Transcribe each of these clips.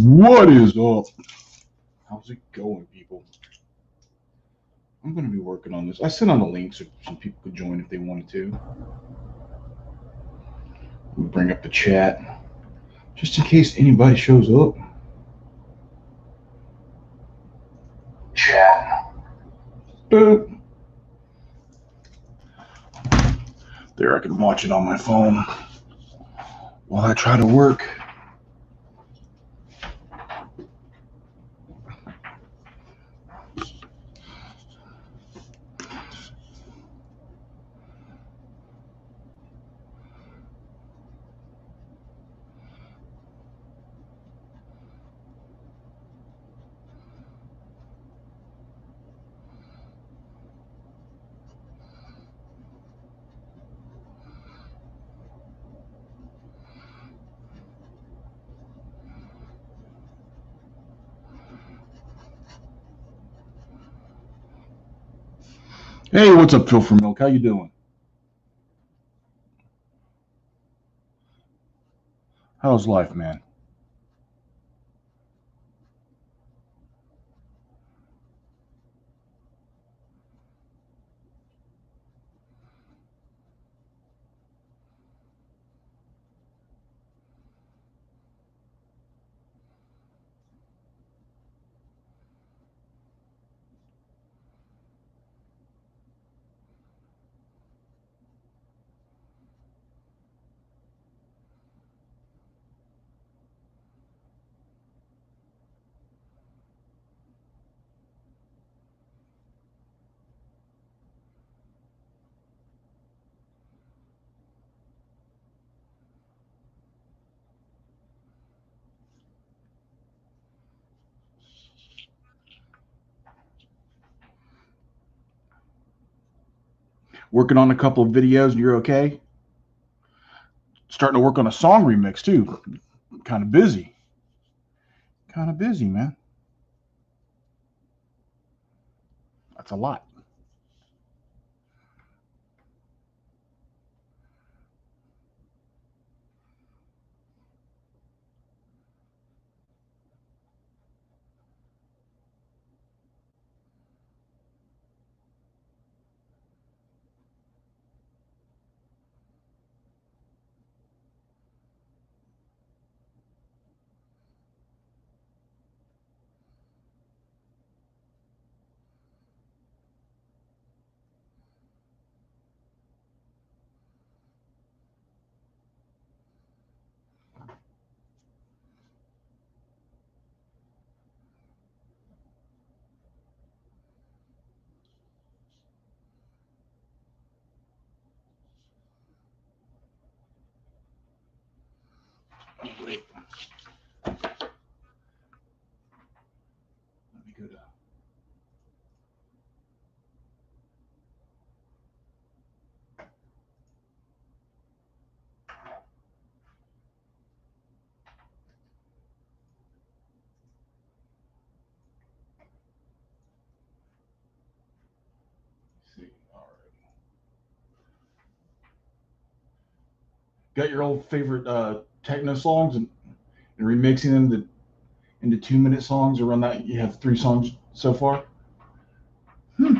What is up? How's it going, people? I'm going to be working on this. I sent out a link so some people could join if they wanted to. We'll bring up the chat just in case anybody shows up. Chat. Boop. There, I can watch it on my phone while I try to work. Hey, what's up, Phil from Milk? How you doing? How's life, man? Working on a couple of videos and you're okay? Starting to work on a song remix too. Kind of busy. Kind of busy, man. That's a lot. Wait. Let me go to see. All right. Got your old favorite techno songs and remixing them into 2 minute songs around that. You have 3 songs so far. Hmm.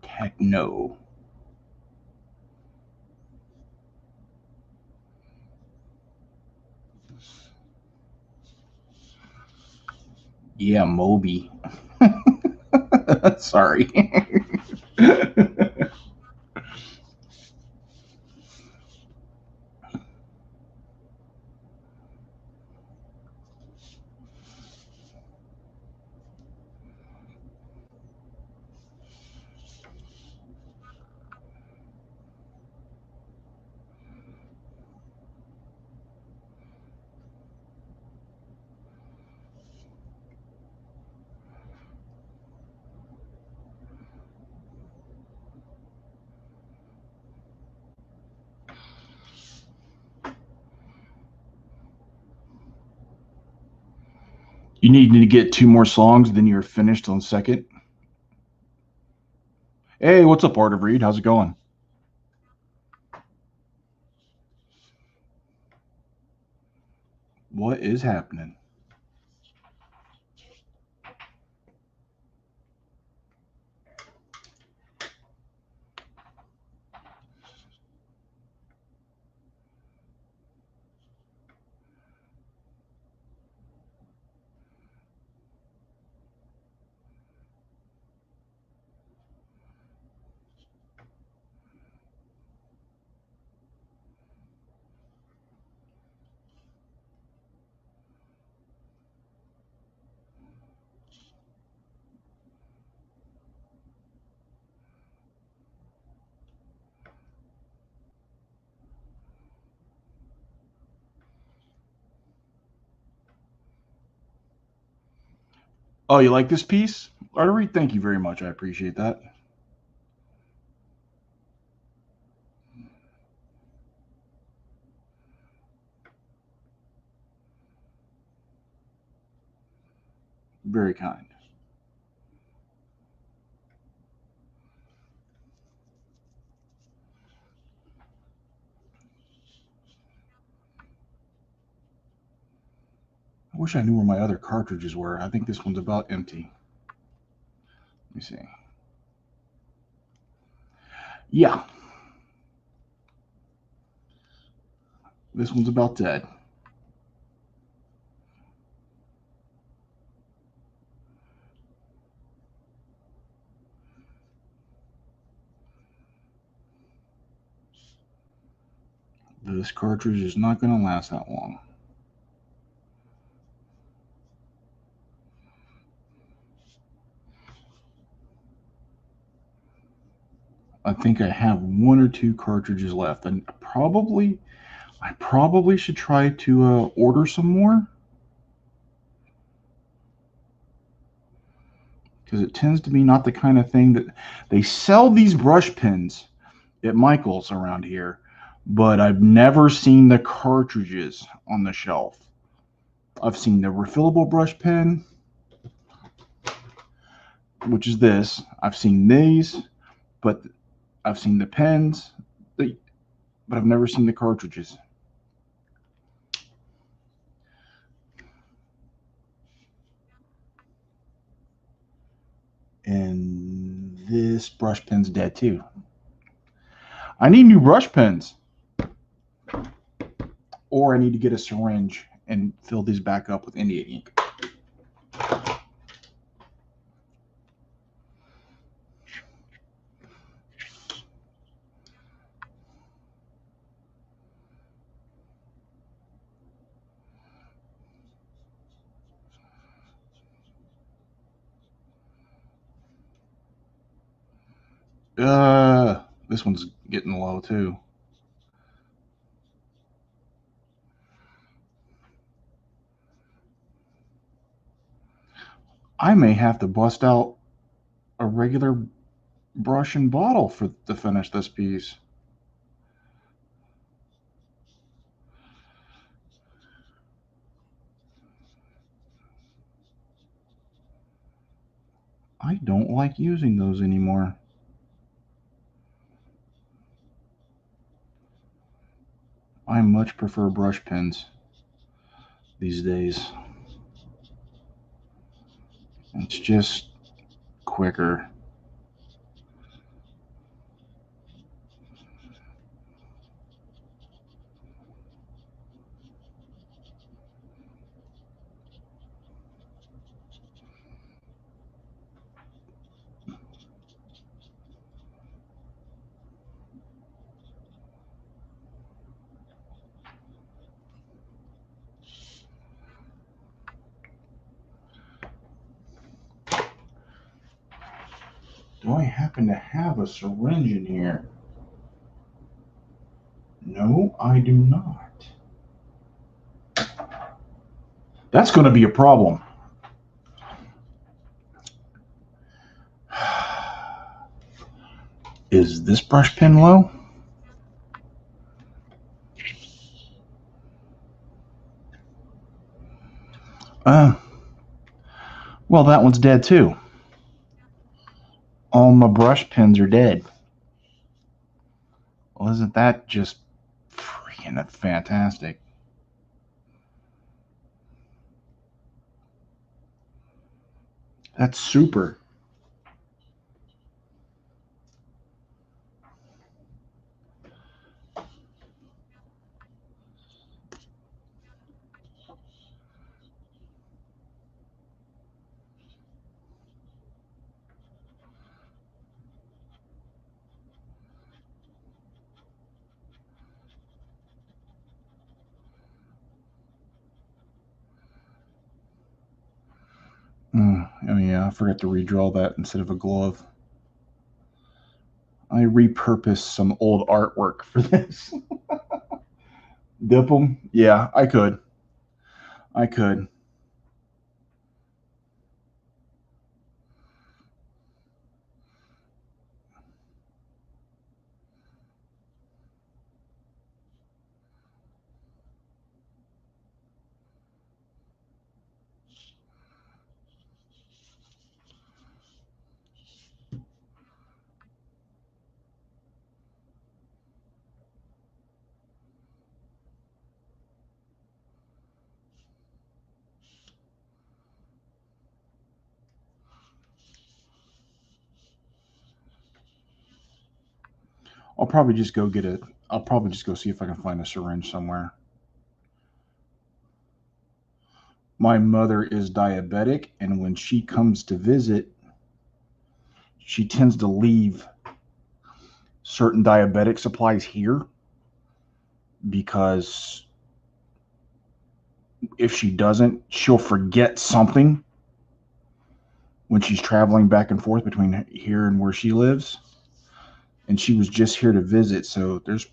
Techno. Yeah, Moby. Sorry. You need to get 2 more songs, then you're finished on second. Hey, what's up, Art of Reed? How's it going? What is happening? Oh, you like this piece? Art of Reed, thank you very much. I appreciate that. Very kind. I wish I knew where my other cartridges were. I think this one's about empty. Let me see. Yeah. This one's about dead. This cartridge is not going to last that long. I think I have 1 or 2 cartridges left, and I probably should try to order some more, because it tends to be not the kind of thing that they sell these brush pens at Michael's around here, but I've never seen the cartridges on the shelf. I've seen the refillable brush pen, which is this. I've seen these, but I've seen the pens, but I've never seen the cartridges. And this brush pen's dead too. I need new brush pens. Or I need to get a syringe and fill these back up with India ink. This one's getting low too. I may have to bust out a regular brush and bottle to finish this piece. I don't like using those anymore. I much prefer brush pens these days. It's just quicker. Do I happen to have a syringe in here? No, I do not. That's going to be a problem. Is this brush pen low? Uh, Well, that one's dead too. All my brush pins are dead. Well, isn't that just freaking fantastic? That's super. Oh yeah, I forgot to redraw that instead of a glove. I repurposed some old artwork for this. Dip them? Yeah, I could. I could. I'll probably just go get it. I'll probably just go see if I can find a syringe somewhere. My mother is diabetic, and when she comes to visit, she tends to leave certain diabetic supplies here because if she doesn't, she'll forget something when she's traveling back and forth between here and where she lives. And she was just here to visit, so there's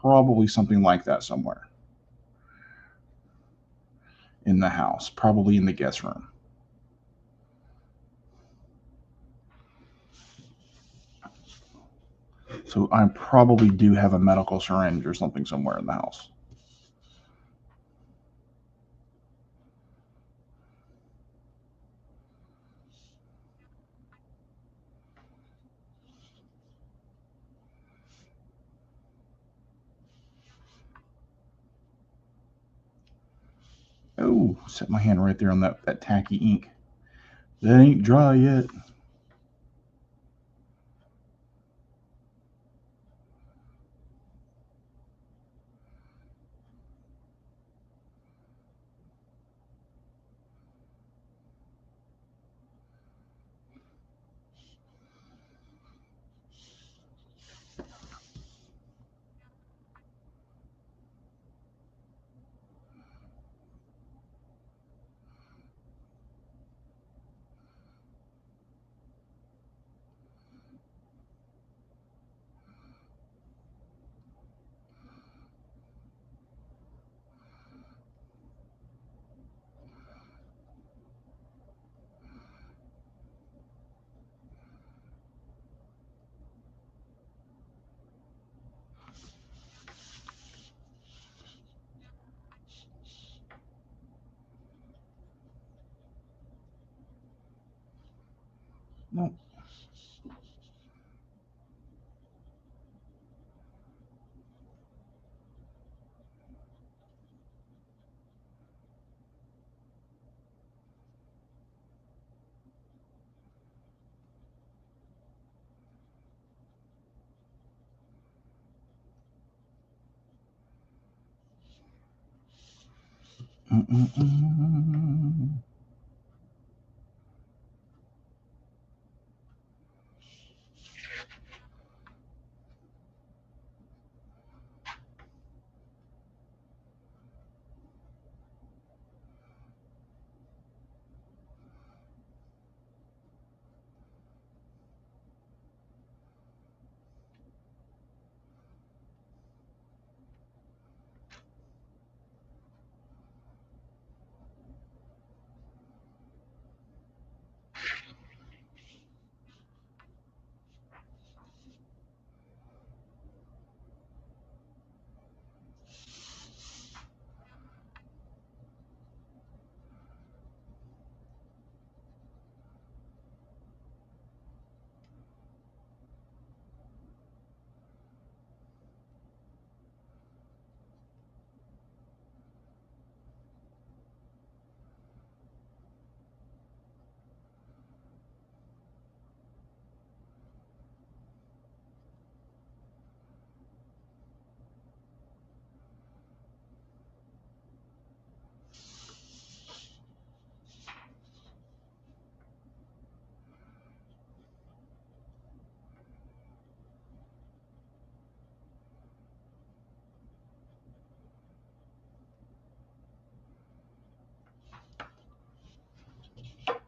probably something like that somewhere in the house, probably in the guest room. So I probably do have a medical syringe or something somewhere in the house. Oh, set my hand right there on that tacky ink. That ain't dry yet. No. Mm-mm-mm.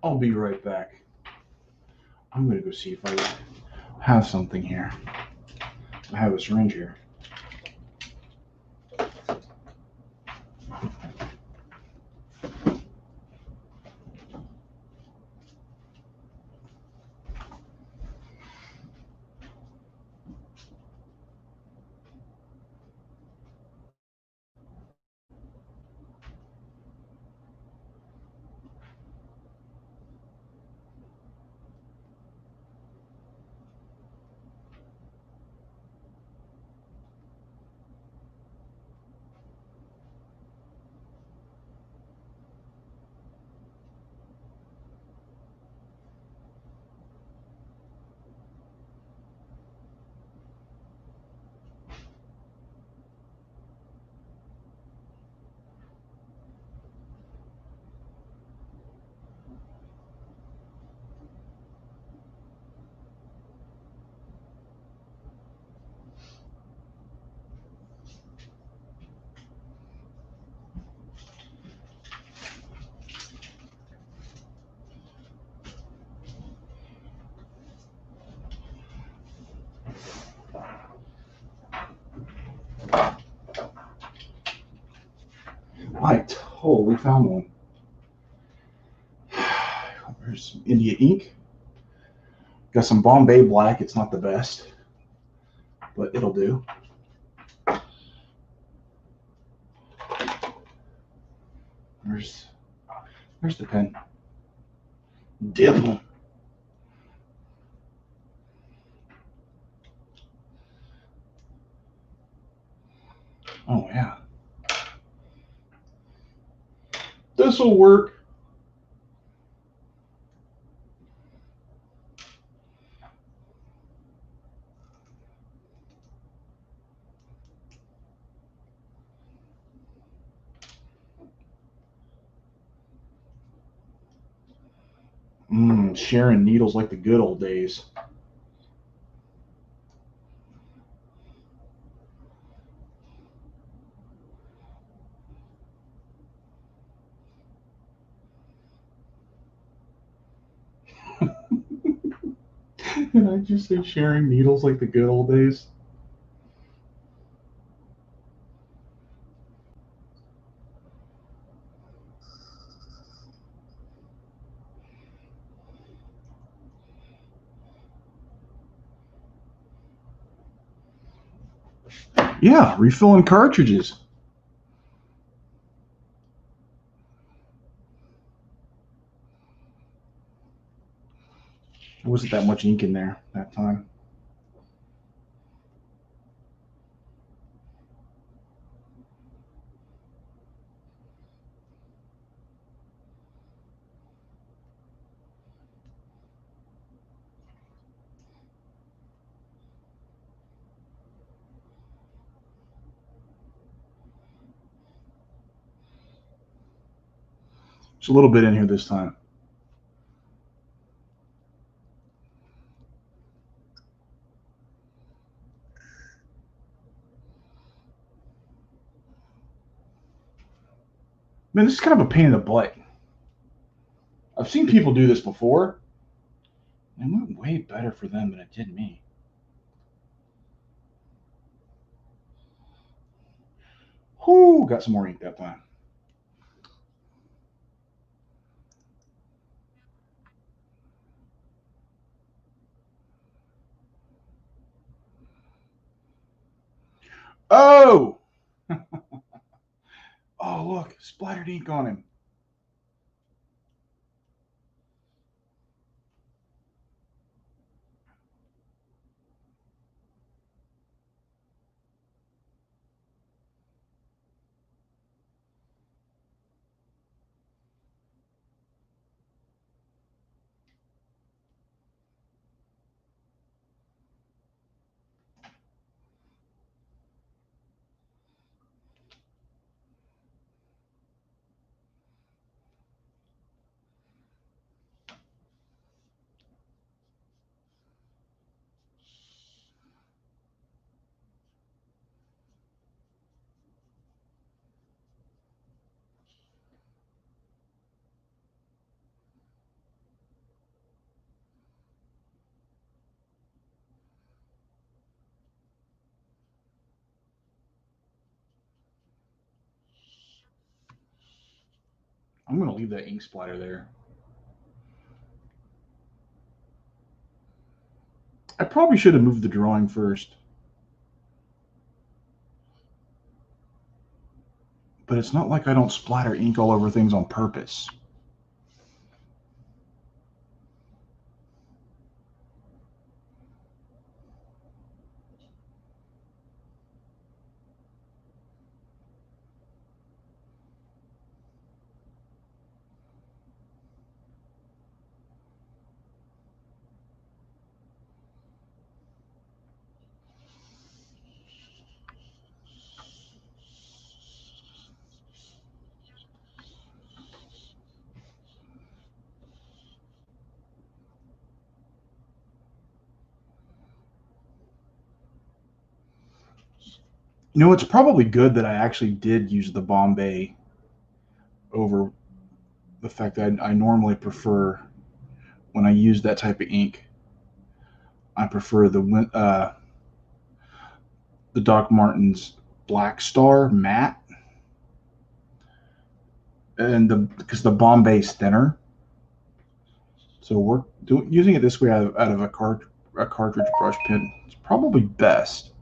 I'll be right back. I'm gonna go see if I have something here. I have a syringe here. I totally found one. There's some India ink. Got some Bombay black. It's not the best, but it'll do. There's the pen. Dip 'em. Oh yeah, this will work. Sharing needles like the good old days. Did I just say sharing needles like the good old days? Yeah, refilling cartridges. There wasn't that much ink in there that time. There's a little bit in here this time. Man, this is kind of a pain in the butt. I've seen people do this before, and it went way better for them than it did me. Whoo, got some more ink that time. Oh! Oh, look, splattered ink on him. I'm going to leave that ink splatter there. I probably should have moved the drawing first. But it's not like I don't splatter ink all over things on purpose. You know, it's probably good that I actually did use the Bombay over the fact that I normally prefer, when I use that type of ink, I prefer the Doc Martens Black Star matte, and because the Bombay is thinner. So using it this way out of a cartridge brush pen is probably best.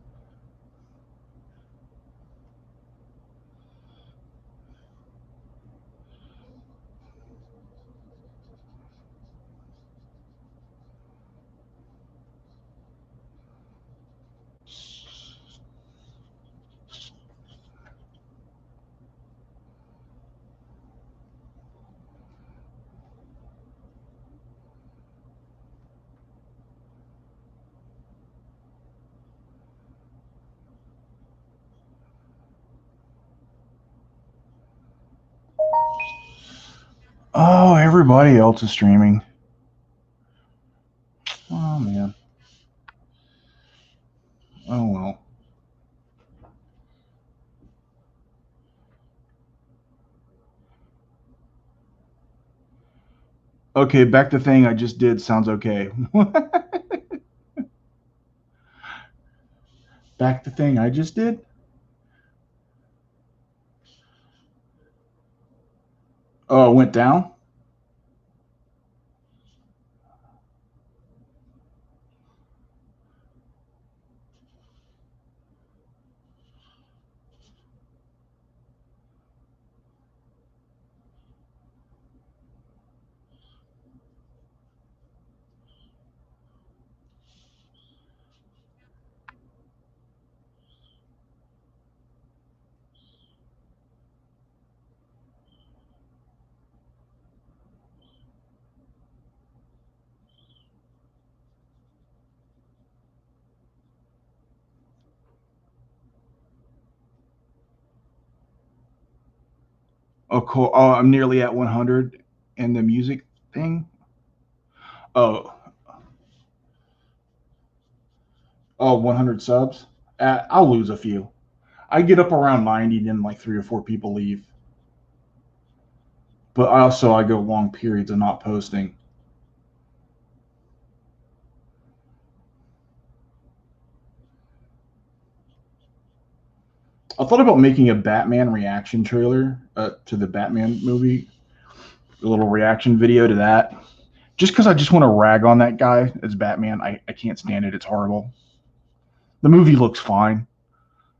Oh, everybody else is streaming. Oh man. Oh well. Okay, back to thing I just did sounds okay. Back to thing I just did? Oh, it went down? Oh, cool. Oh, I'm nearly at 100 in the music thing. Oh, oh, 100 subs. I'll lose a few. I get up around 90, then like 3 or 4 people leave. But I go long periods of not posting. I thought about making a Batman reaction trailer to the Batman movie, a little reaction video to that. Just because I just want to rag on that guy as Batman. I can't stand it. It's horrible. The movie looks fine.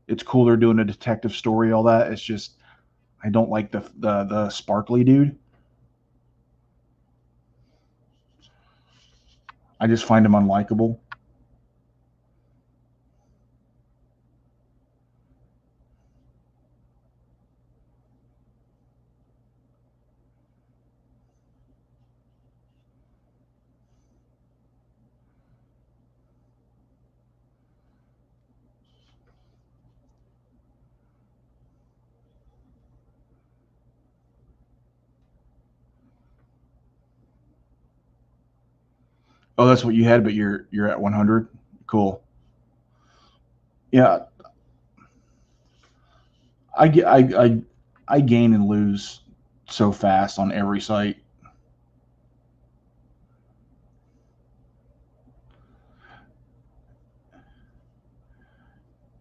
It's cool they're doing a detective story, all that. It's just I don't like the sparkly dude. I just find him unlikable. Oh, that's what you had, but you're at 100. Cool. Yeah, I get I gain and lose so fast on every site.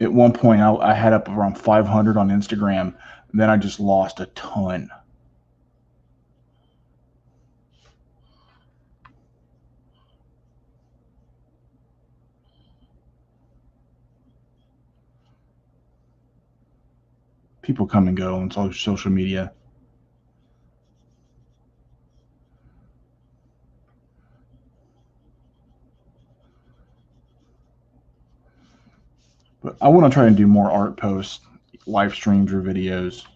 At one point, I had up around 500 on Instagram, and then I just lost a ton. People come and go on social media. But I want to try and do more art posts, live streams, or videos.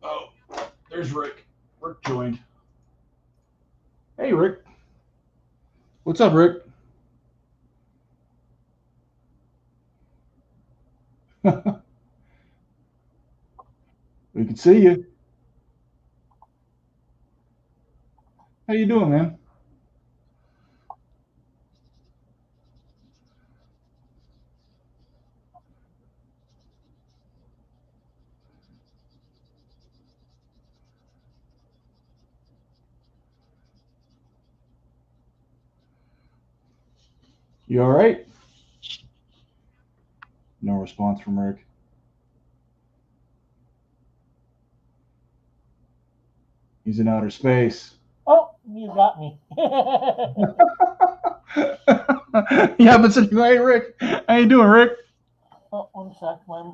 Oh, there's Rick. Rick joined. Hey, Rick. What's up, Rick? We can see you. How you doing, man? You all right? No response from Rick. He's in outer space. Oh, you got me. Yeah, but hey, Rick. How you doing, Rick? Oh, one sec, my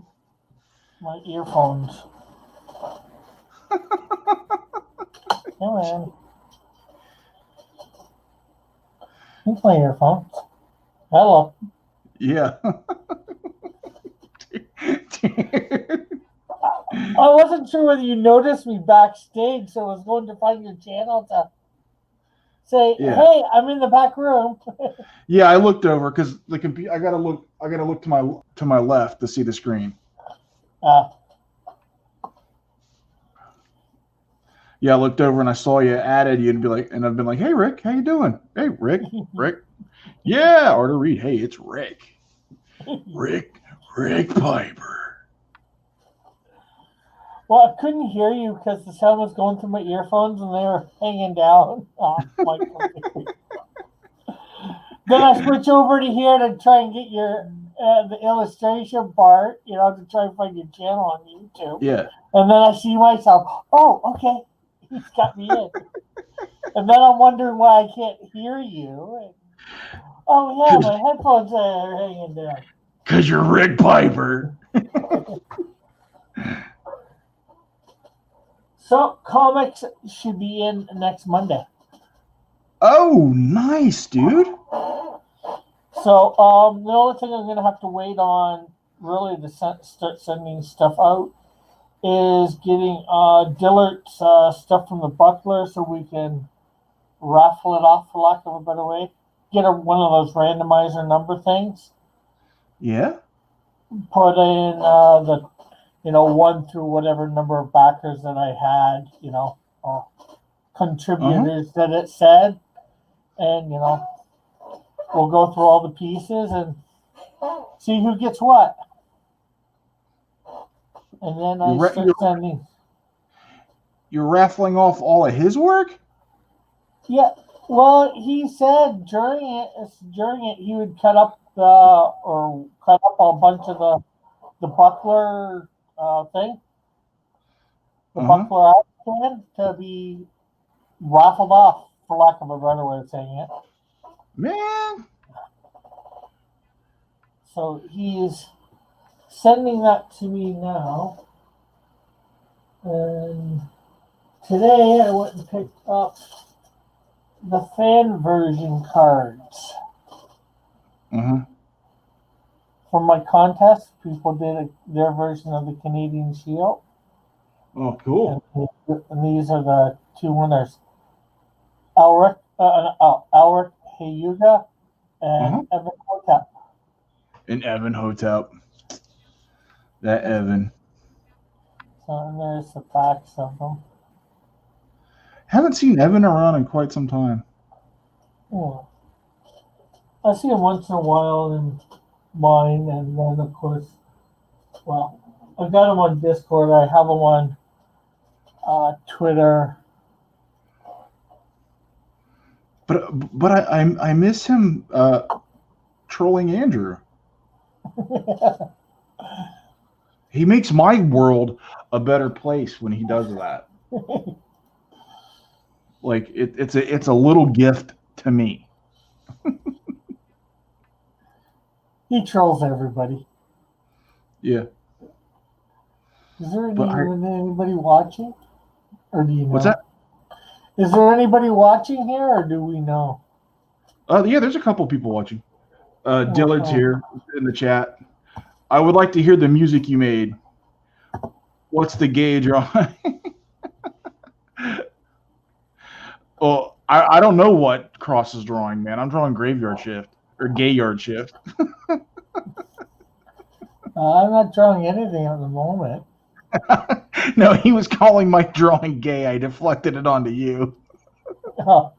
earphones. Come on. Here's my earphones. Hello. Yeah. I wasn't sure whether you noticed me backstage, so I was going to find your channel to say, Yeah. "Hey, I'm in the back room." Yeah, I looked over because the computer. I gotta look to my left to see the screen. Yeah, I looked over and I saw you added you and I've been like, hey Rick, how you doing? Hey Rick, Rick. Yeah, Arter Reed. Hey, it's Rick. Rick Piper. Well, I couldn't hear you because the sound was going through my earphones and they were hanging down off my computer. Then I switch over to here to try and get your the illustration part, to try and find your channel on YouTube. Yeah. And then I see myself, oh, okay, he's got me in. And then I'm wondering why I can't hear you. And, oh, yeah, my headphones are hanging down. Because you're Rick Piper. So, comics should be in next Monday. Oh, nice, dude. So, the only thing I'm going to have to wait on, really, to start sending stuff out is getting Dillert's stuff from the Buckler so we can raffle it off, for lack of a better way. Get one of those randomizer number things. Yeah. Put in the, 1 through whatever number of backers that I had, contributors that it said. And, we'll go through all the pieces and see who gets what. And then I start sending. You're raffling off all of his work? Yeah. Well, he said during it he would cut up a bunch of the Buckler thing, the Buckler out can to be raffled off, for lack of a better way of saying it. Man. So he's sending that to me now. And today I went and picked up the fan version cards. From my contest, people did their version of the Canadian Shield. Oh, cool. And these are the two winners. Alric Hayuga and Evan Hotep. And Evan Hotep. That Evan. So, and there's the backs of them. Haven't seen Evan around in quite some time. Yeah. I see him once in a while in mine, and then of course, well, I got him on Discord. I have him on Twitter. But I miss him trolling Andrew. He makes my world a better place when he does that. Like it's a little gift to me. He trolls everybody. Yeah. Is there But anybody watching? Or do you know? What's that? Is there anybody watching here, or do we know? Yeah, there's a couple people watching. Dillard's here in the chat. I would like to hear the music you made. What's the gauge on? Well, I don't know what Cross is drawing, man. I'm drawing Graveyard Shift or Gayyard Shift. I'm not drawing anything at the moment. No, he was calling my drawing gay. I deflected it onto you. Oh.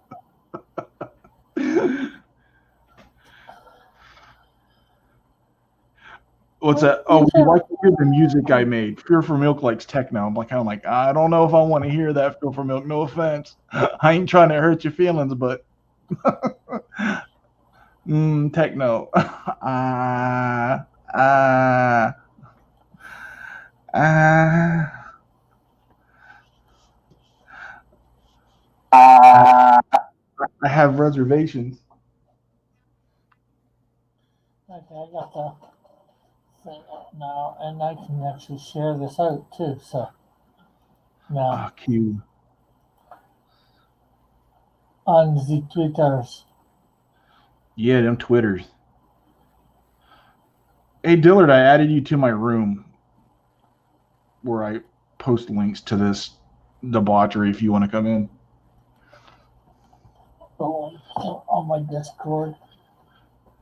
What's that? Oh, would you like to hear the music I made? Fear for Milk likes techno. I'm like, I don't know if I want to hear that, Fear for Milk. No offense. I ain't trying to hurt your feelings, but techno. I have reservations. Okay, I got the thing up now, and I can actually share this out too. So now cute. On the Twitters. Yeah, them Twitters. Hey Dillard, I added you to my room where I post links to this debauchery if you want to come in. On my Discord.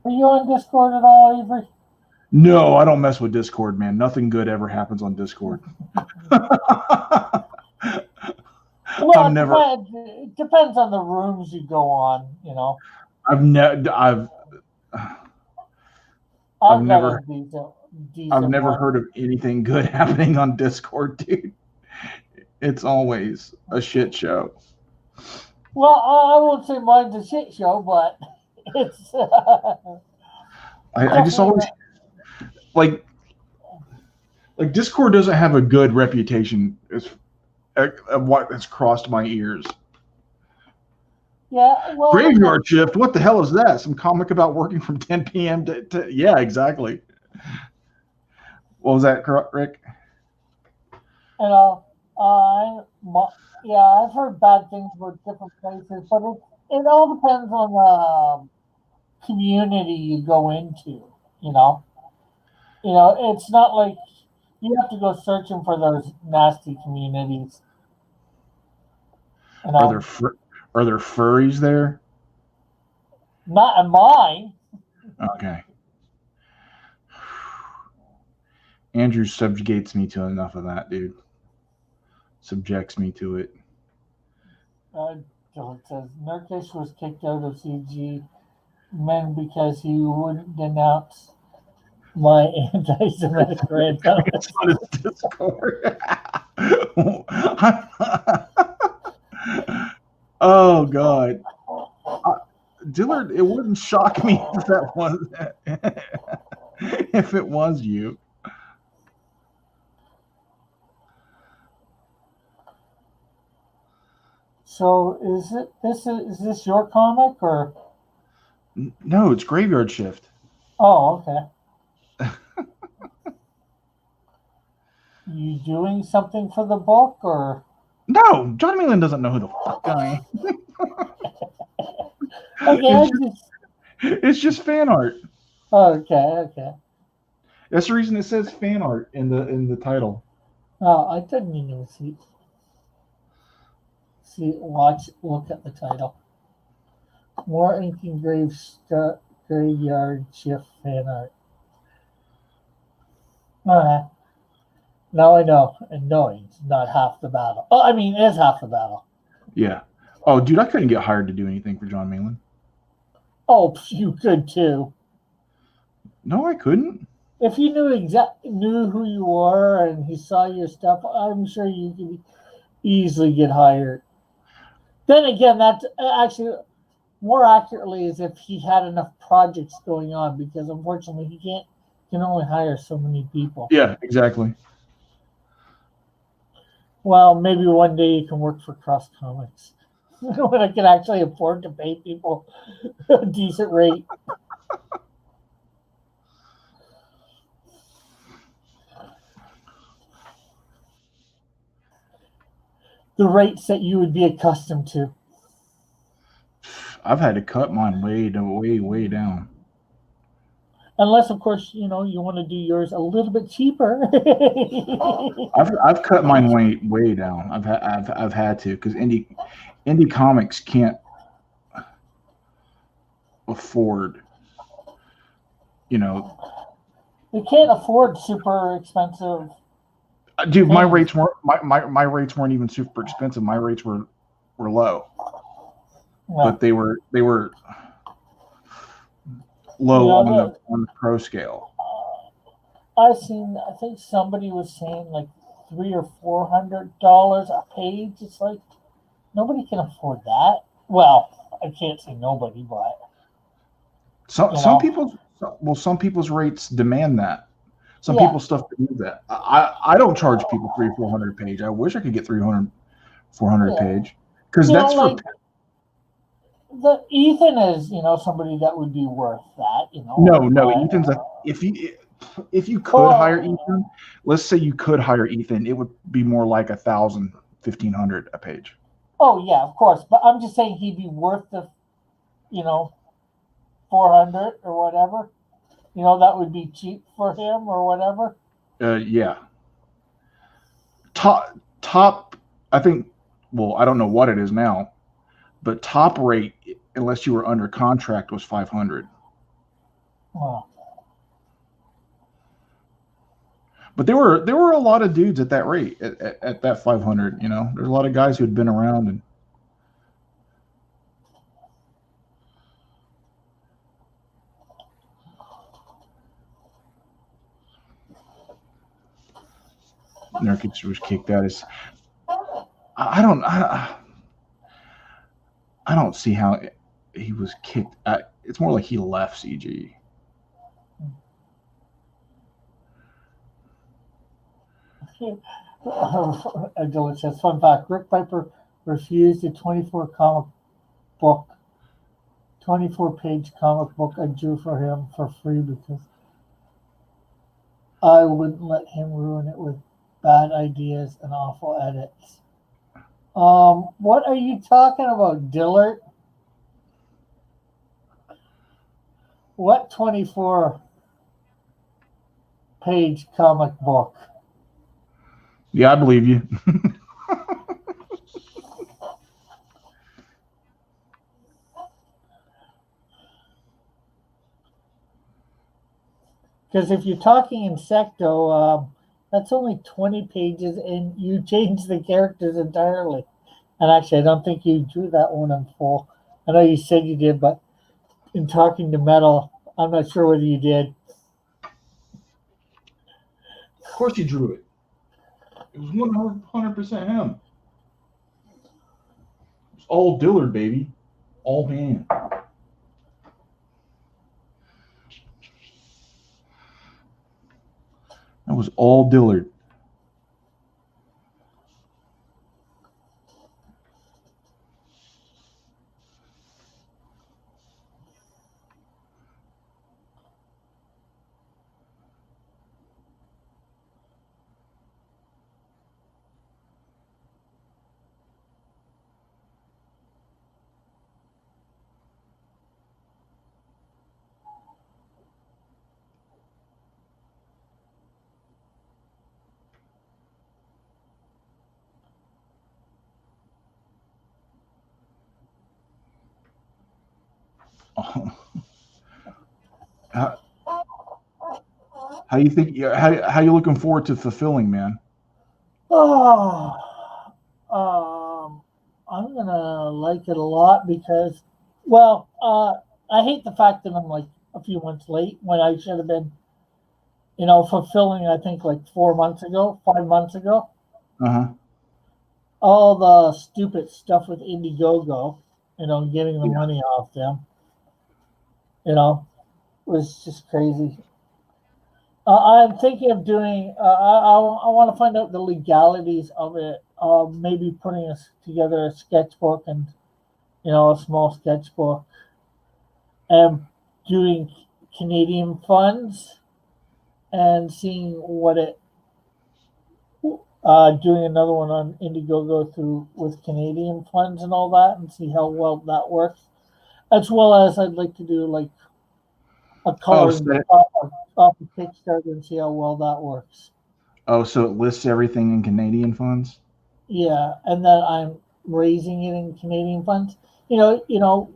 Are you on Discord at all, Avery? No, I don't mess with Discord, man. Nothing good ever happens on Discord. Well, it depends on the rooms you go on, you know. I've never heard of anything good happening on Discord, dude. It's always a shit show. Well, I won't say mine's a shit show, but it's. I just always like Discord doesn't have a good reputation of what has crossed my ears. Yeah, well, Graveyard Shift. What the hell is that? Some comic about working from 10 p.m. to yeah, exactly. What was that, Rick? You know, I've heard bad things about different places, but it all depends on the community you go into. You know, it's not like you have to go searching for those nasty communities. You know? Are there furries there? Not in mine. Okay. Andrew subjugates me to enough of that, dude. Subjects me to it. It says Nurkish was kicked out of CG Men because he wouldn't denounce my anti-Semitic rant on his Discord. Oh God, Dillard! It wouldn't shock me if that was if it was you. So is this your comic or? No, it's Graveyard Shift. Oh, okay. You doing something for the book or? No, John Malin doesn't know who the fuck I am. Okay, it's just fan art. Okay. That's the reason it says fan art in the title. Oh, I didn't even see. Look at the title. More Ink Engraved Graveyard Shift fan art. Okay. Now I know, and knowing's not half the battle. Oh, I mean, it is half the battle. Yeah. Oh, dude, I couldn't get hired to do anything for John Malin. Oh, you could too. No, I couldn't. If he knew who you were and he saw your stuff, I'm sure you could easily get hired. Then again, that's actually more accurately is if he had enough projects going on, because unfortunately he can only hire so many people. Yeah, exactly. Well, maybe one day you can work for Cross Comics when I can actually afford to pay people a decent rate. The rates that you would be accustomed to. I've had to cut mine way down. Unless, of course, you want to do yours a little bit cheaper. I've cut mine way down. I've had to because indie comics can't afford, you know. They can't afford super expensive. Dude, my rates weren't my rates weren't even super expensive. My rates were low, but they were low on the pro scale. I think somebody was saying like $300 or $400 a page. It's like nobody can afford that. Well, I can't say nobody, but some people's rates demand that. Some people's stuff do that. I don't charge people $300 or $400 a page. I wish I could get $300, $400 a page because that's for. The Ethan is somebody that would be worth that. No, Ethan's if you could hire Ethan, let's say you could hire Ethan, it would be more like 1,000, 1,500 a page. Oh yeah, of course. But I'm just saying he'd be worth the, 400 or whatever. That would be cheap for him or whatever. Yeah. Top. I think. Well, I don't know what it is now, but top rate, unless you were under contract, was 500. Wow. But there were a lot of dudes at that rate, at that 500. There's a lot of guys who had been around and. Nurkic was kicked out. I don't see how he was kicked. It's more like he left CG. Dylan says, fun fact, Rick Piper refused a 24-page comic book I drew for him for free because I wouldn't let him ruin it with bad ideas and awful edits. What are you talking about, Dillard? What 24-page comic book? Yeah, I believe you. Because if you're talking Insecto, that's only 20 pages and you change the characters entirely. And actually, I don't think you drew that one in full. I know you said you did, but in talking to Metal, I'm not sure whether you did. Of course he drew it. It was 100% him. It was all Dillard, baby. All hand. That was all Dillard. How you think? How you looking forward to fulfilling, man? I'm gonna like it a lot because, well, I hate the fact that I'm like a few months late when I should have been, fulfilling. I think like 4 months ago, 5 months ago. Uh-huh. All the stupid stuff with Indiegogo, getting the Yeah. money off them, was just crazy. I'm thinking of doing. I want to find out the legalities of it. Maybe putting together a sketchbook and a small sketchbook, and doing Canadian funds and seeing what it. Doing another one on Indiegogo through with Canadian funds and all that, and see how well that works. As well as I'd like to do like a Oh, coloring so, off of Kickstarter and see how well that works. so it lists everything in Canadian funds? Yeah, and then I'm raising it in Canadian funds.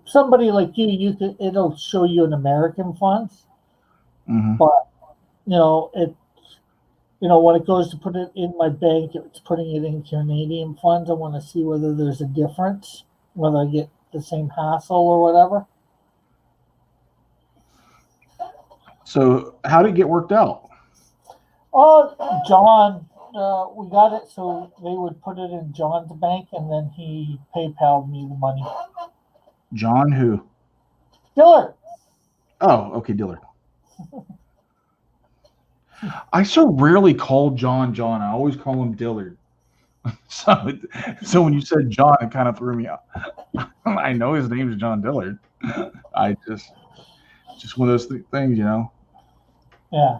Somebody like it'll show you in American funds, Mm-hmm. but it when it goes to put it in my bank, it's putting it in Canadian funds. I want to see whether there's a difference, whether I get the same hassle or whatever. So how did it get worked out? Oh, John, we got it so they would put it in John's bank, and then he PayPal'd me the money. John who? Dillard. Oh, okay, Dillard. I so rarely call John John. I always call him Dillard. So when you said John, it kind of threw me out. I know his name is John Dillard. I just one of those things, Yeah.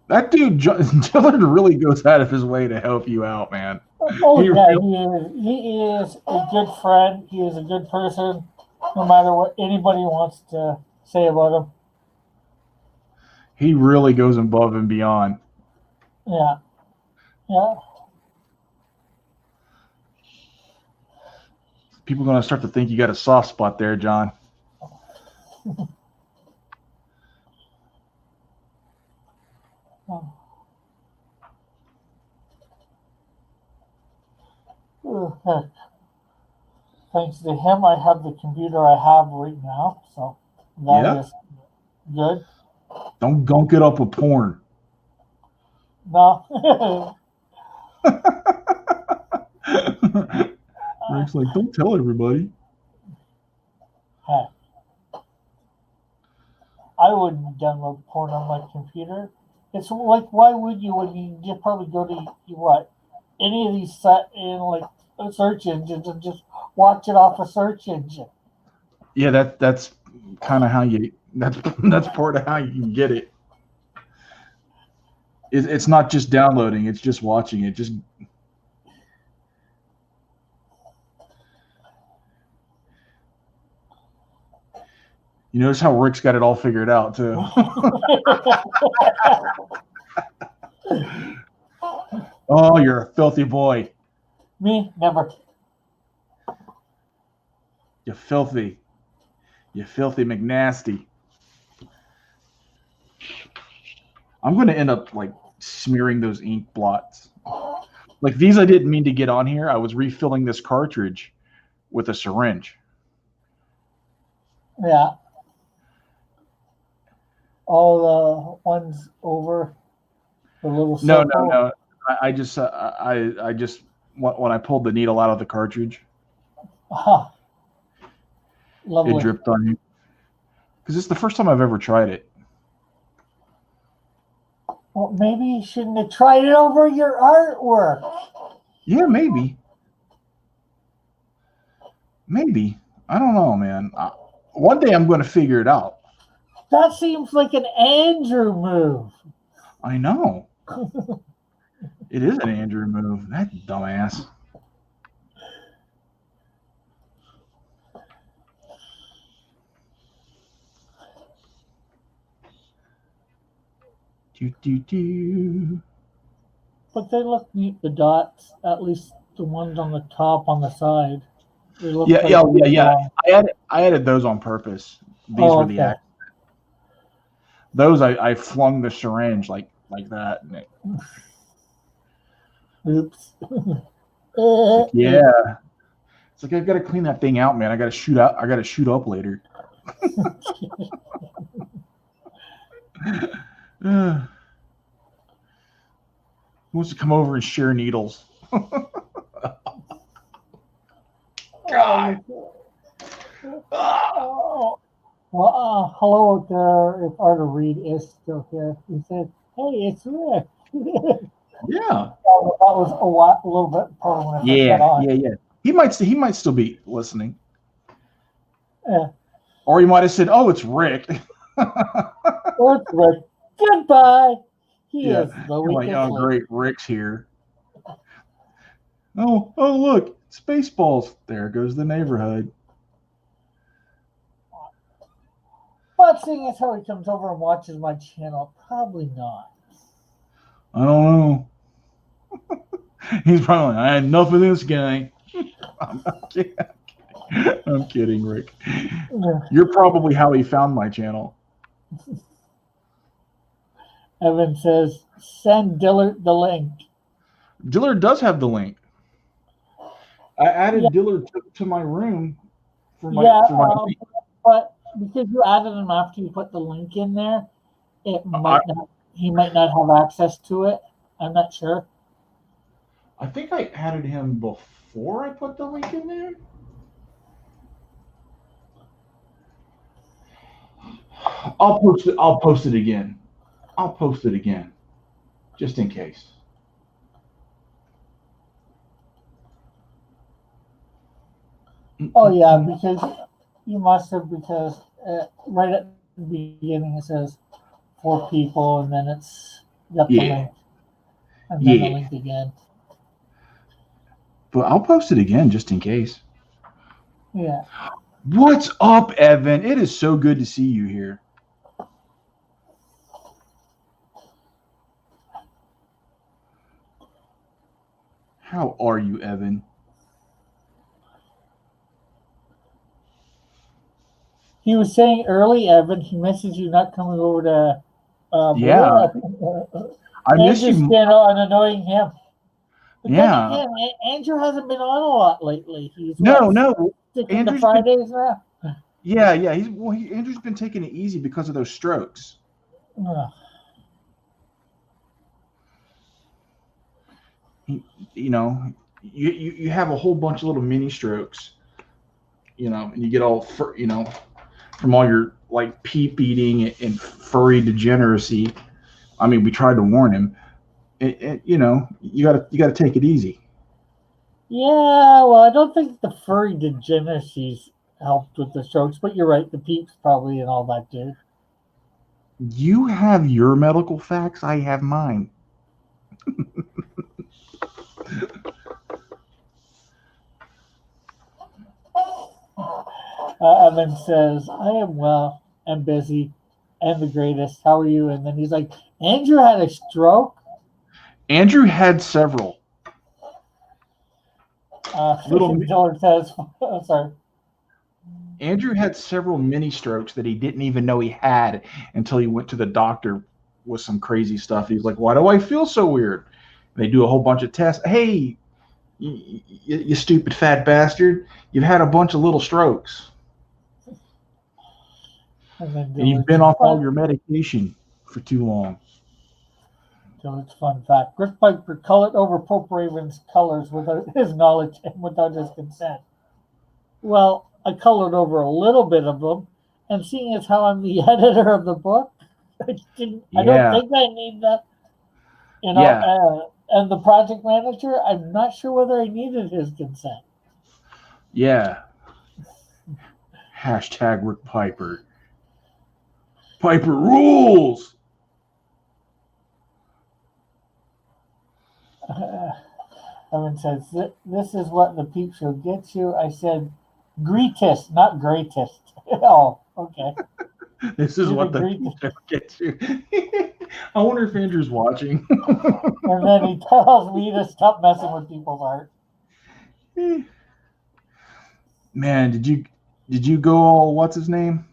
That dude Dillard really goes out of his way to help you out, man. Oh yeah, he is a good friend. He is a good person, no matter what anybody wants to say about him. He really goes above and beyond. Yeah. Yeah. People are going to start to think you got a soft spot there, John. Thanks to him, I have the computer I have right now, so that is good. Don't get up with porn. No. Rick's like, don't tell everybody. Hey, I wouldn't download porn on my computer. It's like, why would you when you just probably go to any of these like search engines and just watch it off a search engine? Yeah, that's kind of how that's part of how you can get it. It's not just downloading; it's just watching it. Just you notice how Rick's got it all figured out too. Oh, you're a filthy boy. Me, never. You filthy McNasty. I'm going to end up like smearing those ink blots. Like these I didn't mean to get on here. I was refilling this cartridge with a syringe. Yeah. All the ones over the little circle. No. I just when I pulled the needle out of the cartridge, lovely. It dripped on you. Because it's the first time I've ever tried it. Well, maybe you shouldn't have tried it over your artwork. Yeah, maybe. Maybe. I don't know, man. One day I'm going to figure it out. That seems like an Andrew move. I know. It is an Andrew move. That dumbass. Do. But they look neat, the dots, at least the ones on the top on the side. They look yeah. I added those on purpose. These were the accident. Those I flung the syringe like that. And Oops. Yeah. It's like I've got to clean that thing out, man. I got to shoot out. I got to shoot up later. Who wants to come over and share needles? God. Oh. Well, hello out there. If Arthur Reed is still here, he said, "Hey, it's Rick." Yeah. That was a little bit part when I first got on. Yeah. He might still be listening. Yeah. Or he might have said, "Oh, it's Rick." Or it's Rick. Goodbye. He is the weakest link. Great, Rick's here. Oh, look, Spaceballs. There goes the neighborhood. But seeing as how he comes over and watches my channel, probably not. I don't know. He's probably like, I had enough of this guy. I'm kidding, Rick. You're probably how he found my channel. Evan says, send Dillard the link. Dillard does have the link. I added Dillard to my room for my but because you added him after you put the link in there, he might not have access to it. I'm not sure. I think I added him before I put the link in there. I'll post it again. I'll post it again, just in case. Oh yeah, because you must have, because right at the beginning it says 4 people, and then it's got the link, and then the link again. But I'll post it again just in case. Yeah. What's up, Evan? It is so good to see you here. How are you, Evan? He was saying early, Evan, he misses you not coming over to I miss you. Channel and annoying him. But yeah. Then again, Andrew hasn't been on a lot lately. He's no. Sticking to Fridays now. Yeah. Andrew's been taking it easy because of those strokes. You have a whole bunch of little mini strokes, and you get all, from all your like peep eating and furry degeneracy. I mean, we tried to warn him. You gotta take it easy. Yeah, well, I don't think the furry degeneracies helped with the strokes, but you're right, the peeps probably and all that too. You have your medical facts, I have mine. Evan says, I am well and busy and the greatest. How are you? And then he's like, Andrew had a stroke? Andrew had several. Dillard says, sorry. Andrew had several mini strokes that he didn't even know he had until he went to the doctor with some crazy stuff. He's like, why do I feel so weird? They do a whole bunch of tests. Hey, you stupid fat bastard. You've had a bunch of little strokes. And you've been off all your medication for too long. So it's fun fact. Rick Piper colored over Pope Raven's colors without his knowledge and without his consent. Well, I colored over a little bit of them, and seeing as how I'm the editor of the book, I don't think I need that. And the project manager, I'm not sure whether I needed his consent. Yeah. Hashtag Rick Piper. Piper rules. Evan says, this is what the peep show gets you. I said, greatest, not greatest. Oh, okay. This is what the peep show gets you. I wonder if Andrew's watching. And then he tells me to stop messing with people's art. Man, did you go all, what's his name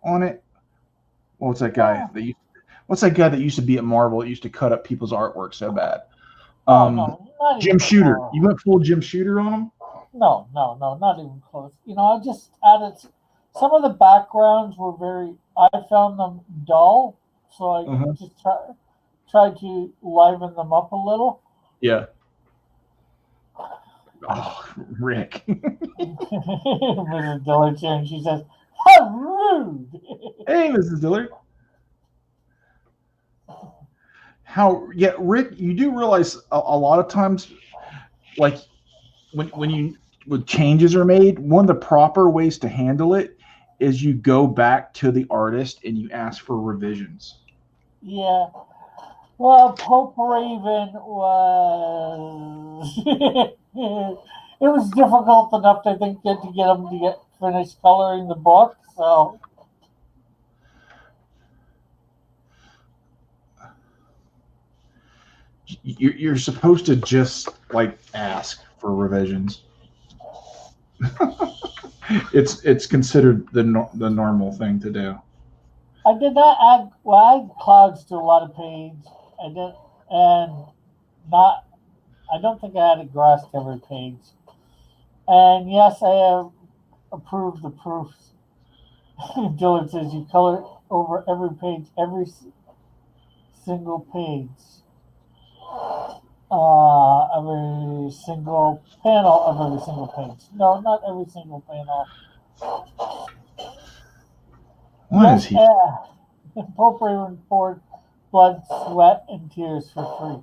on it? What's that guy that used to be at Marvel? It used to cut up people's artwork so bad. Oh no, not Jim even Shooter. close. You went full Jim Shooter on him? No, not even close. I just added some of the backgrounds were very. I found them dull, so I Uh-huh. just tried to liven them up a little. Yeah. Oh, Rick. Mrs. Dillard's here, and she says, "How rude!" Hey, Mrs. Dillard. Rick, you do realize a lot of times, like when changes are made, one of the proper ways to handle it is you go back to the artist and you ask for revisions. Yeah. Well, Pope Raven was. It was difficult enough, I think, to get him to get finished coloring the book. So You're supposed to just like ask for revisions. It's considered the normal thing to do. I did not add. Well, I add clouds to a lot of pages. I did, and not. I don't think I added grass to every page. And yes, I have approved the proofs. Dillard says you color over every page, single page, every single panel of every single page. No, not every single panel. What is he? Pope Raven poured blood, sweat, and tears for free.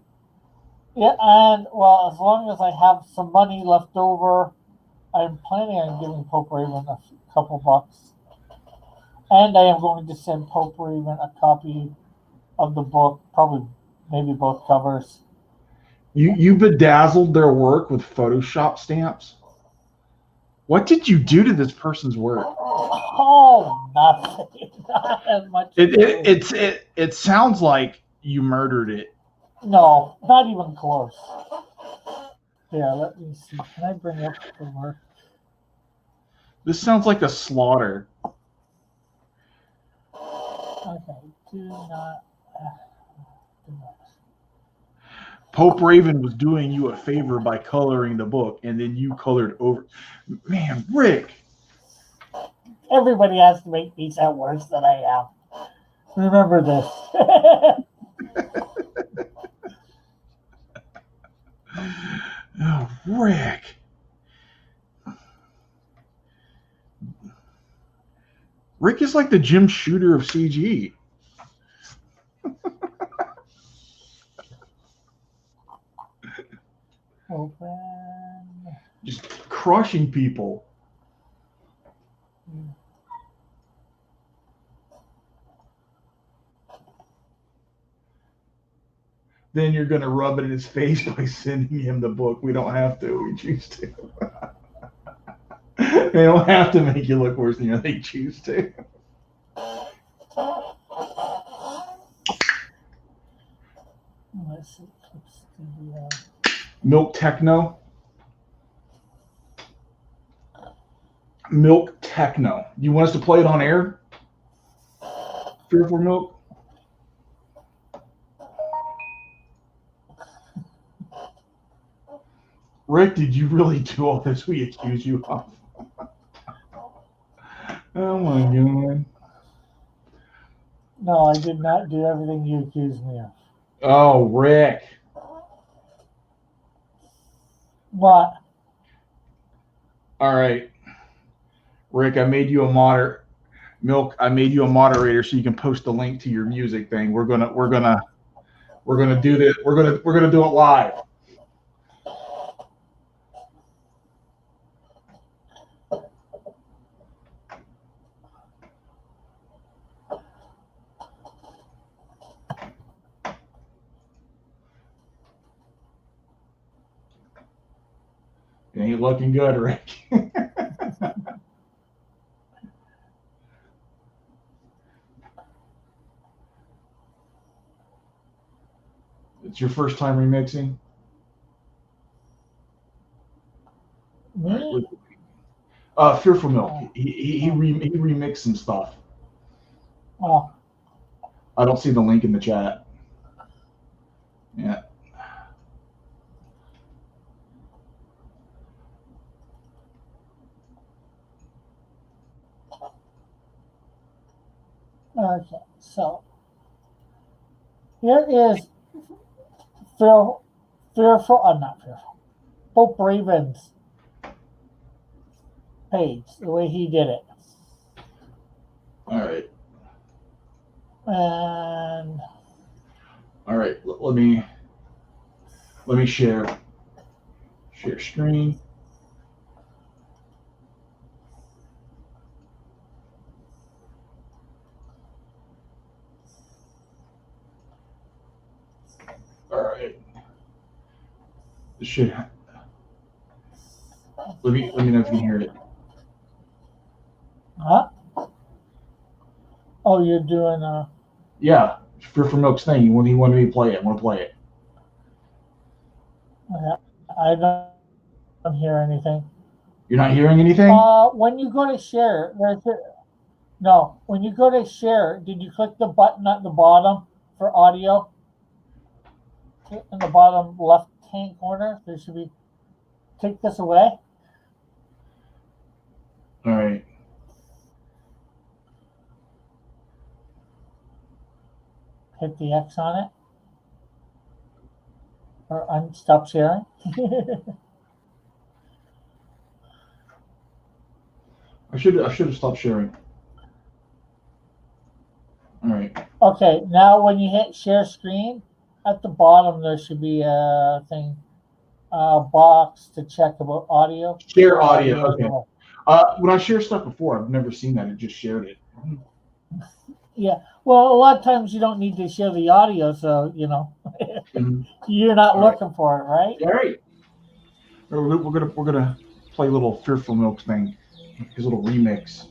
Yeah, and well, as long as I have some money left over, I'm planning on giving Pope Raven a couple bucks. And I am going to send Pope Raven a copy of the book, probably maybe both covers. You bedazzled their work with Photoshop stamps. What did you do to this person's work? Oh, nothing. Not as much. It sounds like you murdered it. No, not even close. Yeah, let me see. Can I bring up the work? This sounds like a slaughter. Okay, do not. Pope Raven was doing you a favor by coloring the book, and then you colored over. Man, Rick. Everybody has to make me sound worse than I am. Remember this. Oh, Rick. Rick is like the Jim Shooter of CG. Open. Just crushing people. Then you're going to rub it in his face by sending him the book. We don't have to. We choose to. They don't have to make you look worse than you. They choose to. Milk Techno. Milk Techno. You want us to play it on air? Fearful Milk? Rick, did you really do all this we accuse you of? Oh my God. No, I did not do everything you accused me of. Oh, Rick. What? All right. Rick, I made you a moderator. Milk, I made you a moderator so you can post the link to your music thing. We're gonna do this. We're gonna do it live. It ain't looking good, Rick. It's your first time remixing? Me? Fearful Milk. He remixed some stuff. Oh. I don't see the link in the chat. Yeah. Okay, so here is Phil, not fearful, Pope Raven's page, the way he did it. All right. And All right. Let me share screen. All right. This should. Let me know if you can hear it. huh? Oh, you're doing Yeah, Fearful Milk's thing. He wanted me to play it. I want to play it. yeah, I don't hear anything. You're not hearing anything? When you go to share, no. When you go to share, did you click the button at the bottom for audio? In the bottom left-hand corner, there should be. Take this away. All right. Hit the X on it, or stop sharing. I should have stopped sharing. All right. Okay, now when you hit share screen, at the bottom there should be a thing, box to check about audio. Share audio. Okay. When I share stuff before, I've never seen that. It just shared it. Yeah. Well, a lot of times you don't need to share the audio, so you're not looking for it, right? All right. We're gonna play a little Fearful Milk thing, his little remix.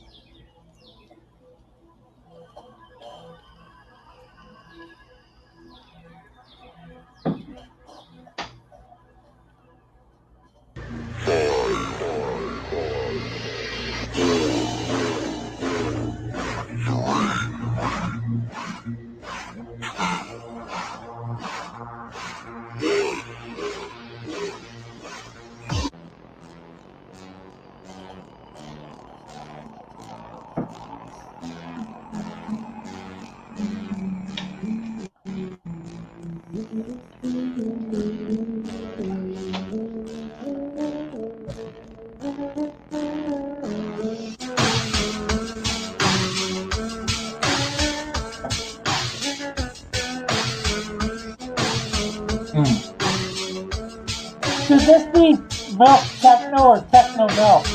Should this be milk techno or techno milk?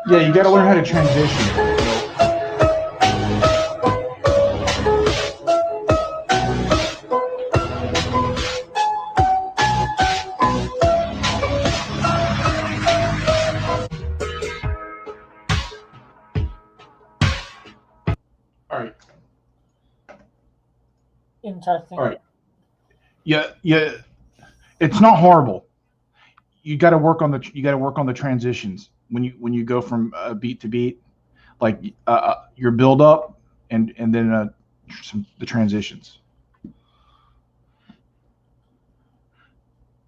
Yeah, you got to learn how to transition. All right. Interesting. All right. Yeah. It's not horrible. You got to work on the transitions when you go from beat to beat, like your build up and then the transitions.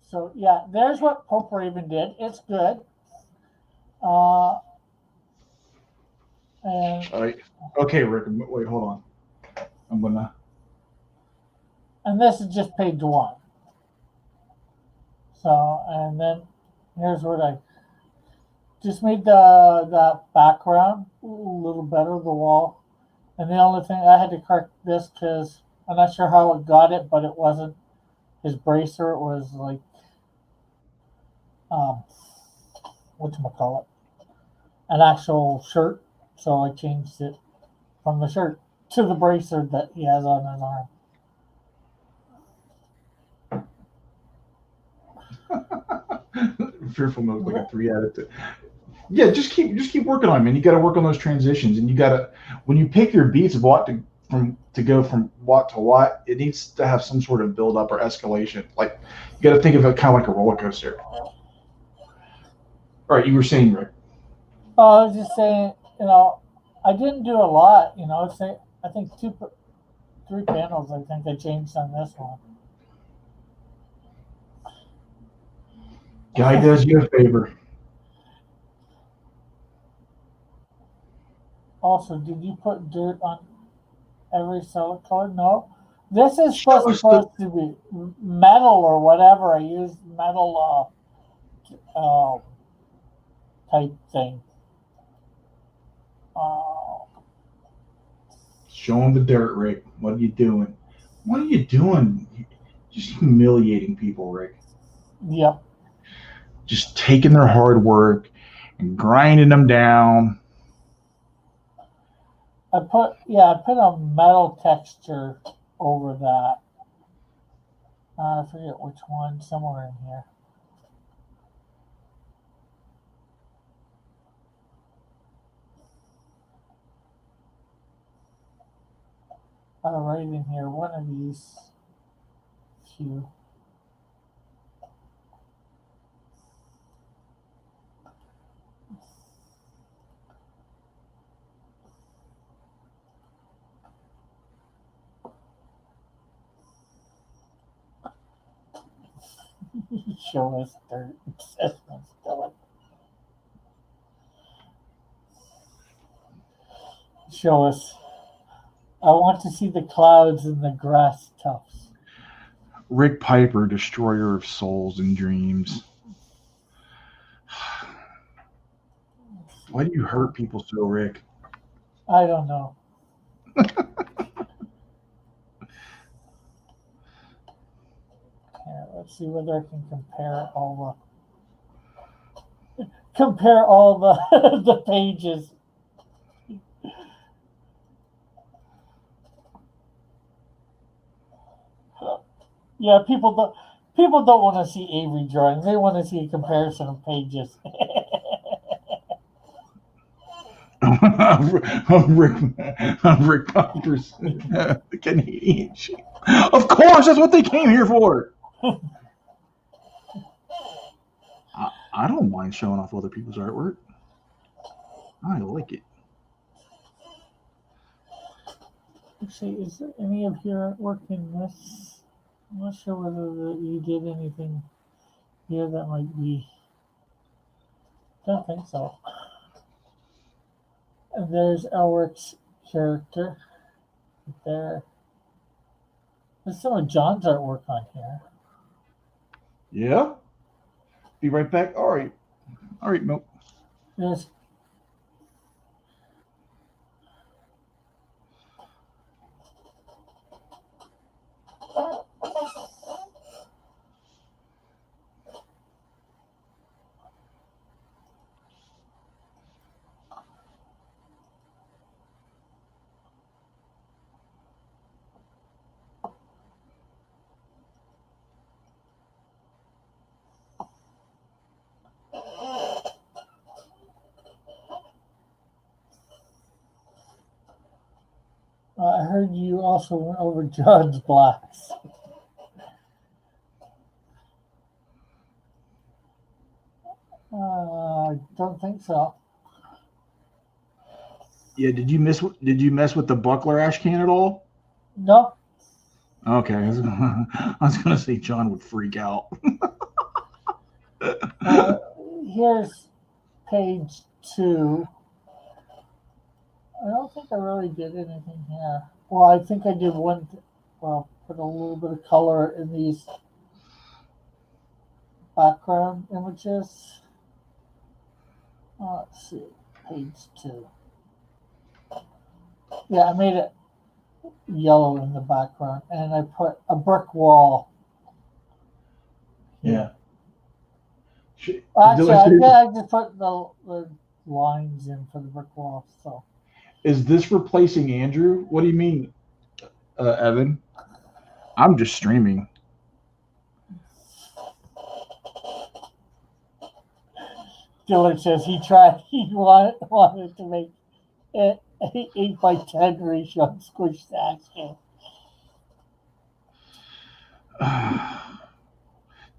So yeah, there's what Pope Raven did. It's good. And All right. Okay, Rick. Wait, hold on. I'm gonna. And this is just page 1. So, and then here's what I just made the background a little better, the wall. And the only thing I had to correct this because I'm not sure how it got it, but it wasn't his bracer. It was like whatchamacallit, an actual shirt So I changed it from the shirt to the bracer that he has on his arm. Fearful mode like a 3 out of 10. Yeah, just keep working on it, man. You got to work on those transitions, and you got to when you pick your beats of what to go from what to what, it needs to have some sort of build up or escalation. Like you got to think of it kind of like a roller coaster. All right, you were saying, Rick. I was just saying, I didn't do a lot. I think 3 panels. I think I changed on this one. Guy does you a favor. Also, did you put dirt on every solid color? No. This is supposed to be metal or whatever. I used metal type thing. Show him the dirt, Rick. What are you doing? What are you doing? Just humiliating people, Rick. Yep. Just taking their hard work and grinding them down. I put a metal texture over that. I forget which one, somewhere in here. Right in here, one of these few. Show us dirt. Show us. I want to see the clouds and the grass tufts. Rick Piper, destroyer of souls and dreams. Why do you hurt people so, Rick? I don't know. Here, let's see whether I can compare all the pages. Yeah, people don't want to see Avery drawing. They want to see a comparison of pages. I'm Rick Piper's the Canadian chief. Of course, that's what they came here for. I don't mind showing off other people's artwork. I like it. Actually, is there any of your artwork in this? I'm not sure whether you did anything here that might be. Don't think so. And there's Elric's character. There. There's some of John's artwork on here. Yeah. Be right back. All right, Milk. There's I heard you also went over John's blacks. I don't think so. Yeah, did you mess with the buckler ash can at all? No. Okay, I was gonna say John would freak out. Here's page 2. I don't think I really did anything here. Well, I think I did one. Put a little bit of color in these background images. Let's see, page 2. Yeah, I made it yellow in the background, and I put a brick wall. Yeah. Actually, I just put the lines in for the brick wall. So Is this replacing Andrew? What do you mean, Evan? I'm just streaming. Dylan says he wanted to make it 8x10 ratio on Squish Stacks game.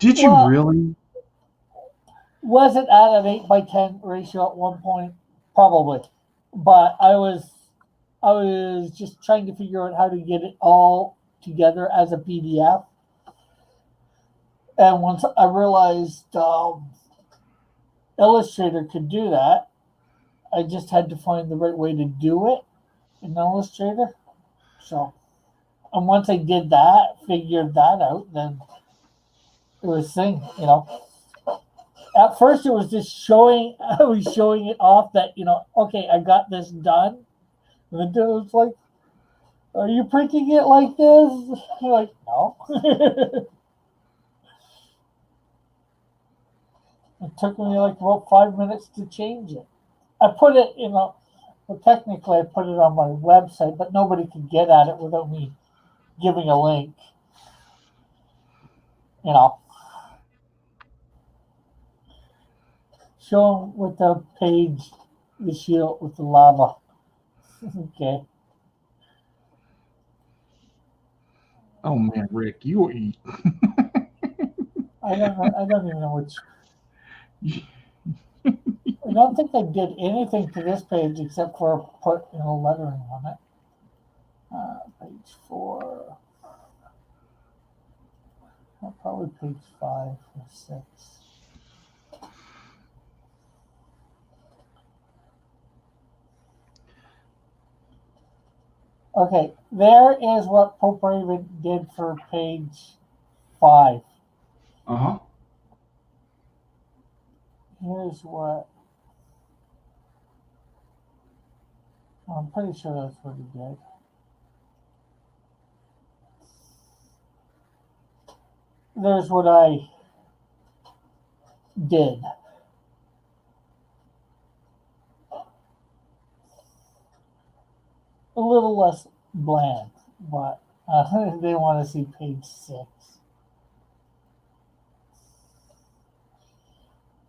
Did you really? Was it at an 8x10 ratio at one point? Probably, but I was just trying to figure out how to get it all together as a PDF. And once I realized Illustrator could do that, I just had to find the right way to do it in Illustrator. So, and once I did that, figured that out, then it was thing, At first, it was just showing. I was showing it off that okay, I got this done. And the dude was like, "Are you printing it like this?" I'm like, no. It took me like about 5 minutes to change it. I put it, well, technically I put it on my website, but nobody could get at it without me giving a link. Show them with the page, the shield with the lava. Okay. Oh man, Rick, you. I don't even know which. I don't think I did anything to this page except for put lettering on it. Page 4. Probably page 5 or 6. Okay, there is what Pope Raven did for page 5. Uh-huh. Here's what. I'm pretty sure that's what he did. There's what I did. A little less bland, but they want to see page 6.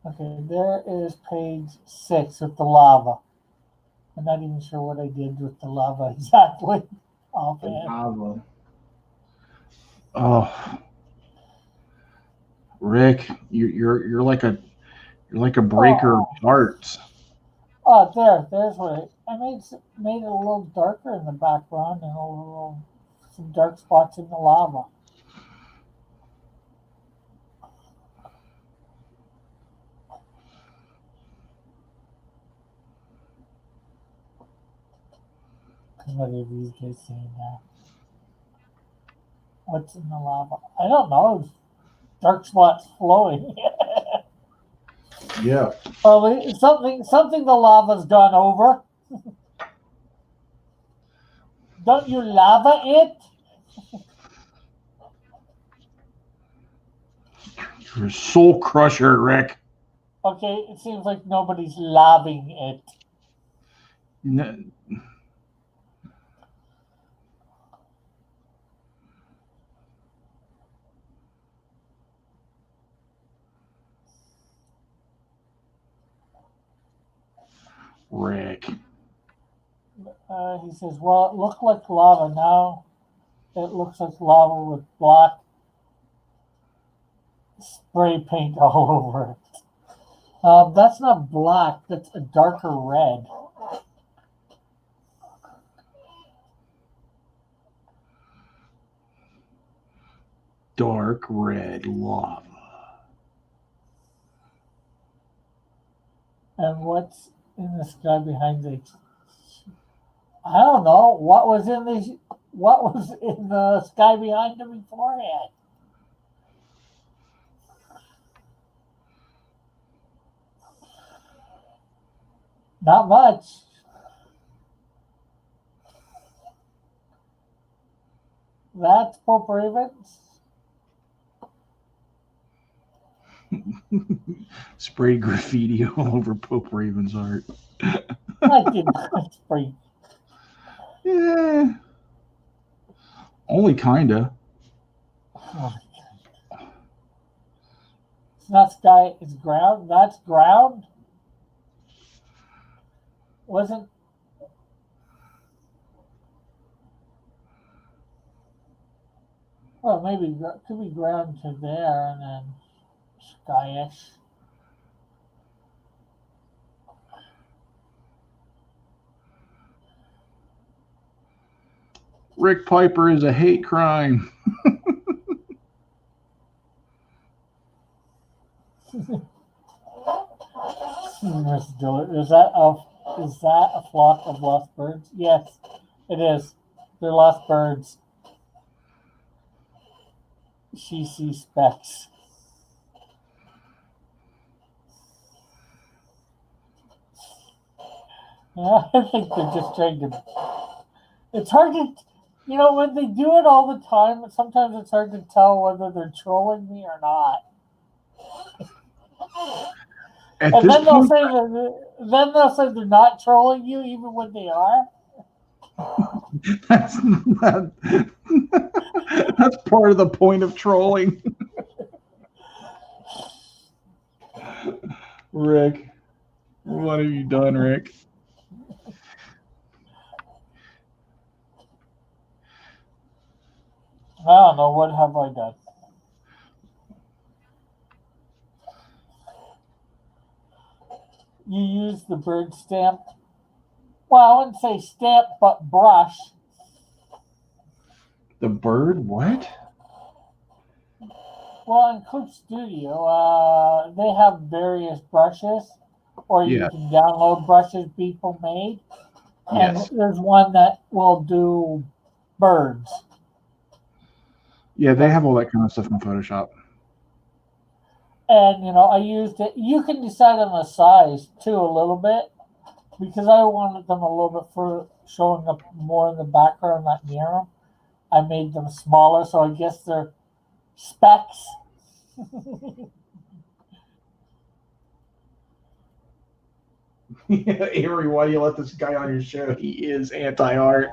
Okay, there is page 6 with the lava. I'm not even sure what I did with the lava exactly. Lava. Oh, Rick, you're like a breaker of hearts. Oh, there's what I made it a little darker in the background and some dark spots in the lava. What are these guys saying now? What's in the lava? I don't know. Dark spots flowing. Yeah. Probably something the lava's gone over. Don't you lava it? You're a soul crusher, Rick. Okay, it seems like nobody's laving it. No. Rick. He says, well, it looked like lava. Now it looks like lava with black spray paint all over it. That's not black. That's a darker red. Dark red lava. And what's in the sky behind the? I don't know what was in the sky behind them beforehand. Not much. That's Pope Ravens. Spray graffiti all over Pope Raven's art. I did not spray. Yeah. Only kinda. Oh, it's not sky, it's ground. That's ground. Wasn't. Well, maybe could be ground to there and then skyish. Rick Piper is a hate crime. Miss Dillard, is that a flock of lost birds? Yes, it is. They're lost birds. She sees specks. I think they're just trying to. It's hard to, when they do it all the time. Sometimes it's hard to tell whether they're trolling me or not. At And this then they'll point, say they're not trolling you, even when they are. that's that's part of the point of trolling. Rick, what have you done, Rick? I don't know. What have I done? You use the bird stamp. Well, I wouldn't say stamp, but brush. The bird? What? Well, in Clip Studio, they have various brushes, or you Yeah. can download brushes people made. And Yes. there's one that will do birds. Yeah, they have all that kind of stuff in Photoshop. And I used it. You can decide on the size too a little bit, because I wanted them a little bit for showing up more in the background, not near them. I made them smaller, so I guess they're specks. Avery, why do you let this guy on your show? He is anti-art.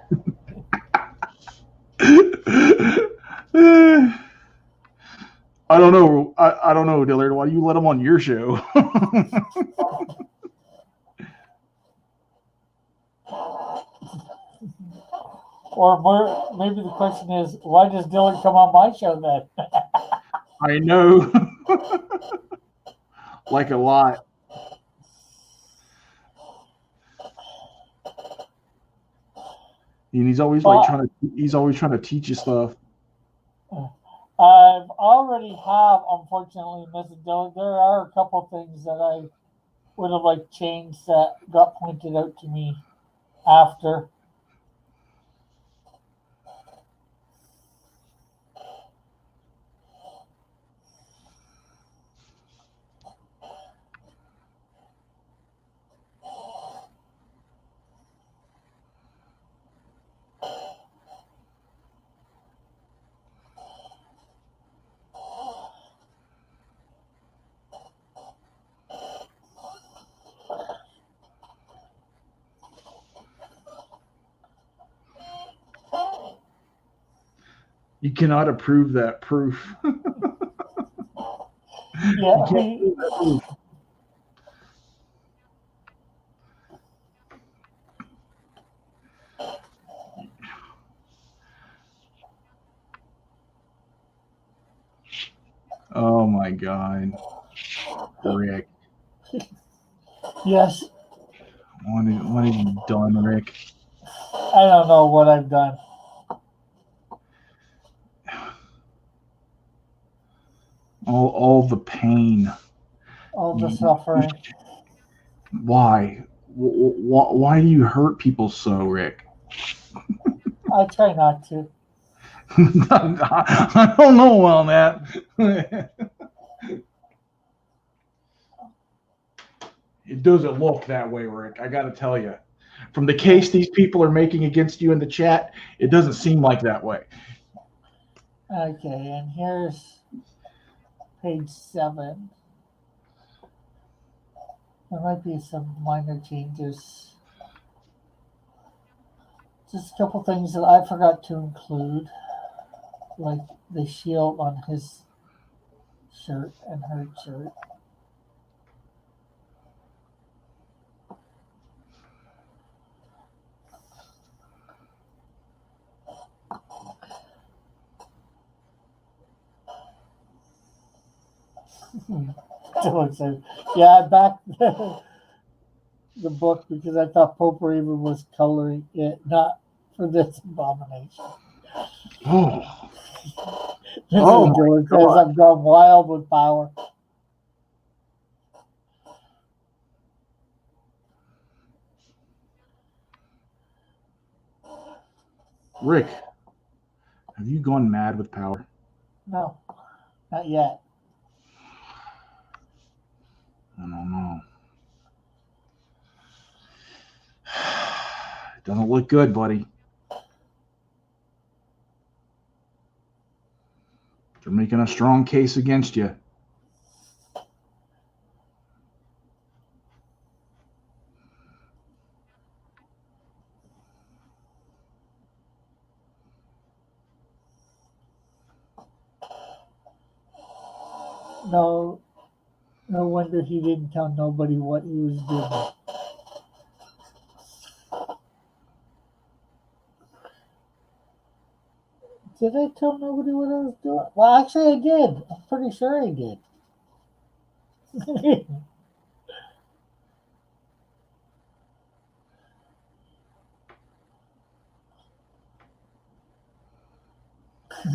I don't know. I don't know, Dillard. Why do you let him on your show? Or maybe the question is, why does Dylan come on my show then? I know. Like a lot. And he's always trying to teach you stuff. I've already have, unfortunately, Mr. Dylan. There are a couple things that I would have liked changed that got pointed out to me after. You cannot approve that proof. Yeah, Oh my God, Rick! yes. What have you done, Rick? I don't know what I've done. All the pain. All the suffering. Why? Why do you hurt people so, Rick? I try not to. I don't know on that. It doesn't look that way, Rick. I got to tell you. From the case these people are making against you in the chat, it doesn't seem like that way. Okay, and here's page 7. There might be some minor changes. Just a couple things that I forgot to include, like the shield on his shirt and her shirt. Still excited. Yeah, I backed the book because I thought Pope Raven was coloring it, not for this abomination. Oh, This Oh is my George says God. I've gone wild with power. Rick, have you gone mad with power? No, not yet. I don't know. It doesn't look good, buddy. They're making a strong case against you. No, no wonder he didn't tell nobody what he was doing. Did I tell nobody what I was doing? Well, actually, I did. I'm pretty sure I did.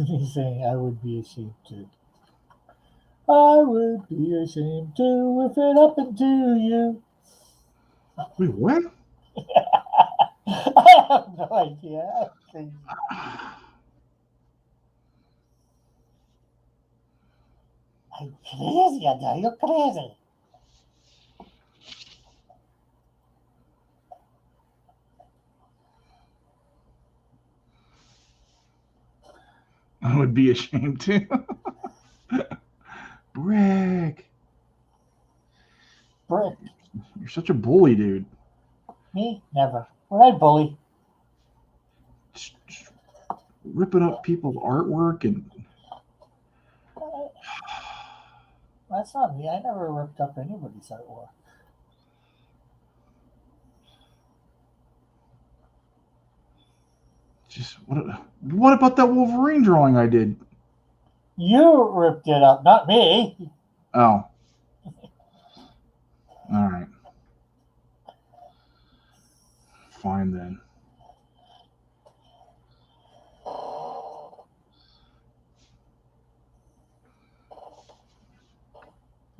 He's saying I would be ashamed too. I would be ashamed too if it happened to you. Wait, what? I have no idea. I'm crazy. I'm crazy, Adele. You're crazy. I would be ashamed too. Rick, Brick. you're such a bully, dude. Me? Never. Would I bully? Just ripping up people's artwork and That's not me. I never ripped up anybody's artwork. just what about that Wolverine drawing I did? You ripped it up, not me. Oh. All right. Fine then.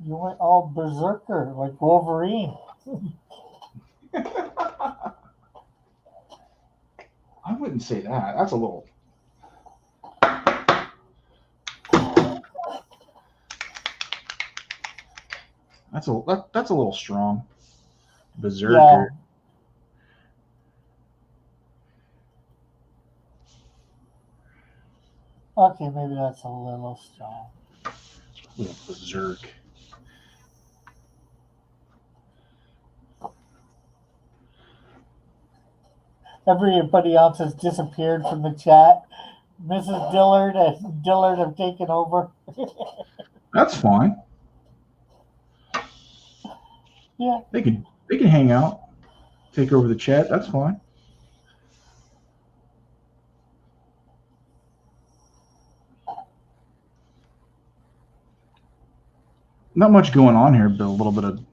You went all berserker like Wolverine. I wouldn't say that. That's a little. That's a little strong. Berserker. Yeah. Okay, maybe that's a little strong. A little berserk. Everybody else has disappeared from the chat. Mrs. Dillard and Dillard have taken over. That's fine. Yeah. They can hang out, take over the chat. That's fine. Not much going on here, but a little bit of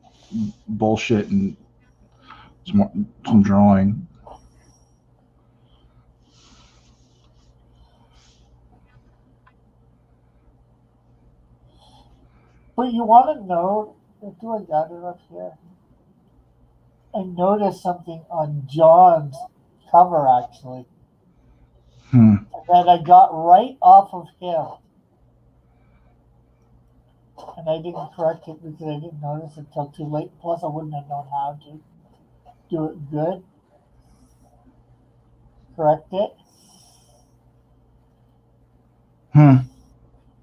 bullshit and some drawing. But you want to know, do I got it up here? I noticed something on John's cover actually that I got right off of him. And I didn't correct it because I didn't notice it until too late. Plus, I wouldn't have known how to do it good. Correct it.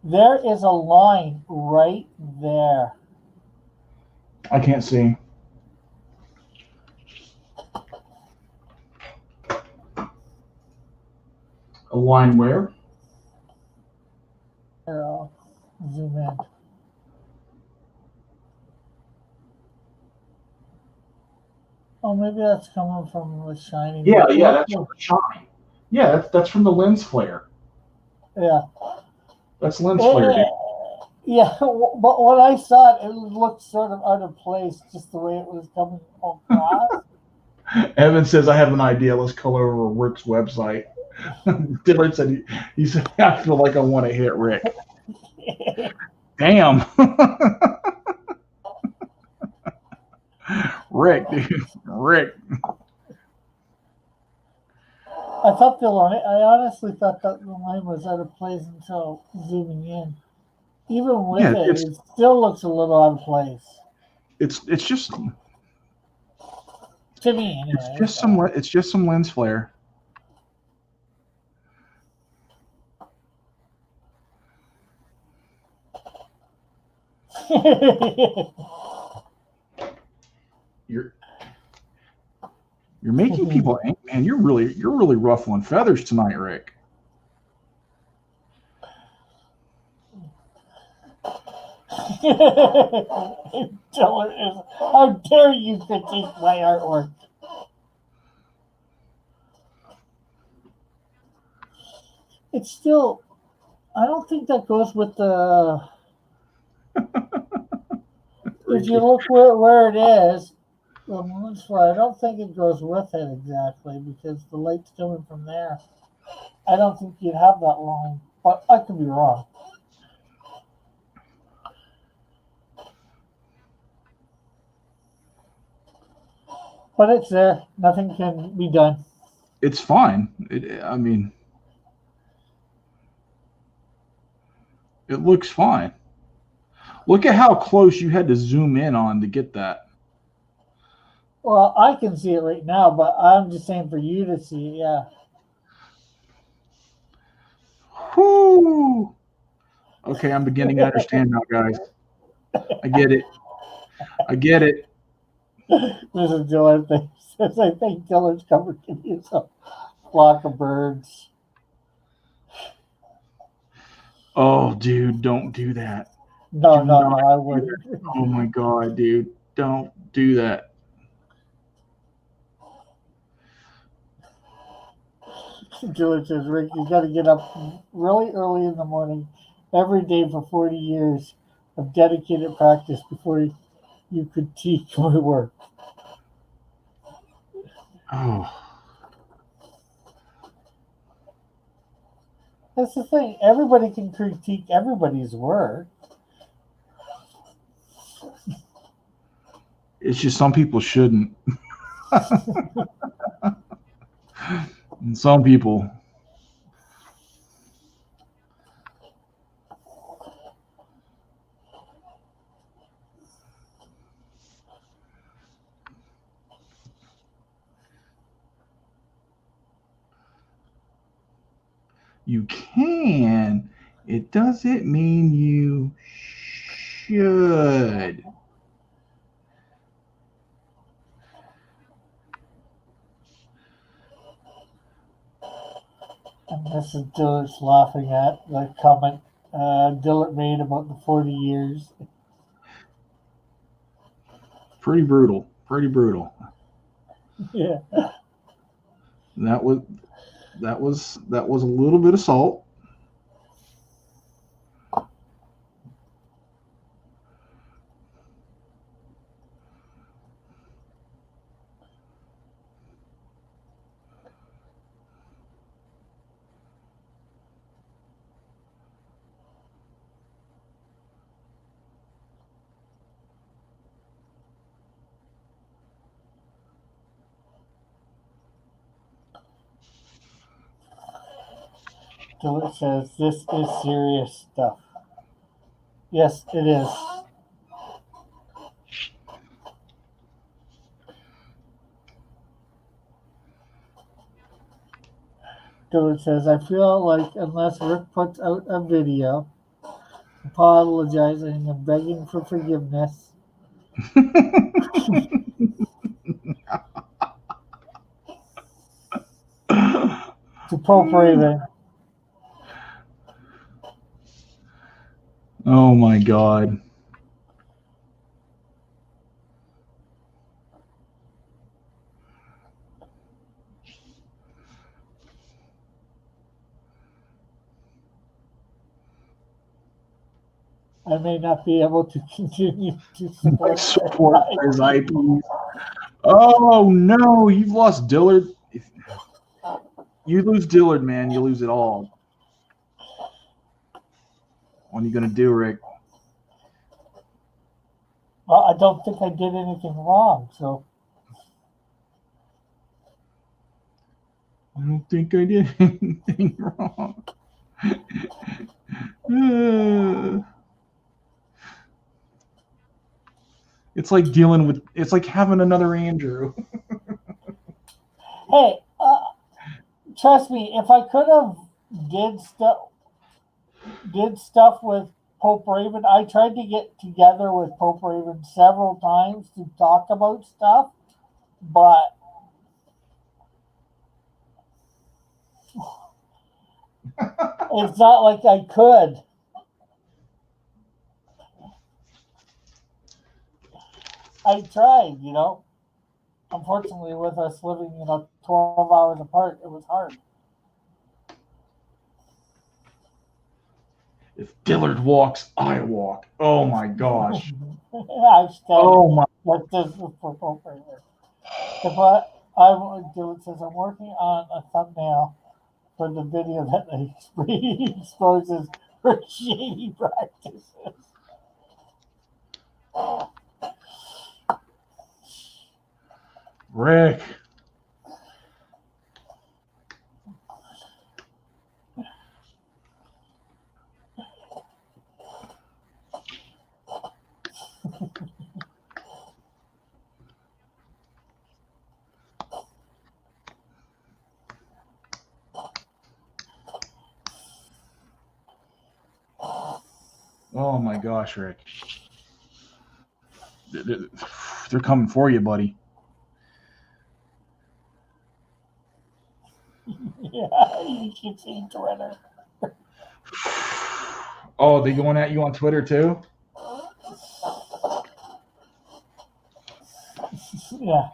There is a line right there. I can't see. A line where? Here, I'll zoom in. Oh, maybe that's coming from the shining. Yeah, that's from the shine. Yeah, that's from the lens flare. Yeah. That's lens flare, dude. Yeah, but when I saw it, it looked sort of out of place, just the way it was coming across. Evan says, I have an idea. Let's color over Rick's website. Dillard said, he said, I feel like I want to hit Rick. Damn. Rick, dude. Rick. I honestly thought that the line was out of place until zooming in. Even with it still looks a little out of place. It's just to me anyway. It's just some lens flare. You're making people angry, man. You're really ruffling feathers tonight, Rick. How dare you critique my artwork? It's still, I don't think that goes with the. If you look where it is, the lens flare, I don't think it goes with it exactly because the light's coming from there. I don't think you'd have that line, but I could be wrong. But it's there. Nothing can be done. It's fine. It looks fine. Look at how close you had to zoom in on to get that. Well, I can see it right now, but I'm just saying for you to see it, yeah. Whoo! Okay, I'm beginning to understand now, guys. I get it. Mrs. Dillard says, I think Dillard's cover can use a flock of birds. Oh, dude, don't do that. No, I wouldn't. Oh my God, dude, don't do that. Dillard says, Rick, you got to get up really early in the morning every day for 40 years of dedicated practice before you critique my work. Oh. That's the thing. Everybody can critique everybody's work. It's just some people shouldn't. And some people. You can. It doesn't mean you should. And this is Dillard's laughing at the comment Dillard made about the 40 years. Pretty brutal. Yeah. That was a little bit of salt. Dillard says, this is serious stuff. Yes, it is. Dillard says, I feel like unless Rick puts out a video apologizing and begging for forgiveness, to Pope Raven, Oh my God. I may not be able to continue to My support support for his IPs. Oh no, you've lost Dillard. If you lose Dillard, man, you lose it all. What are you gonna do, Rick? Well, I don't think I did anything wrong, so I don't think I did anything wrong. It's like dealing with. It's like having another Andrew. hey, trust me, if I could have did stuff with Pope Raven, I tried to get together with Pope Raven several times to talk about stuff, but it's not like I could. I tried, you know. Unfortunately, with us living, 12 hours apart, it was hard. If Dillard walks, I walk. Oh my gosh. Hashtag Oh my. justice for Pope Raven. If I do it says I'm working on a thumbnail for the video that exposes her shady practices. Rick. Oh my gosh, Rick. They're coming for you, buddy. Yeah, you should see Twitter. Oh, they going at you on Twitter too? Yeah.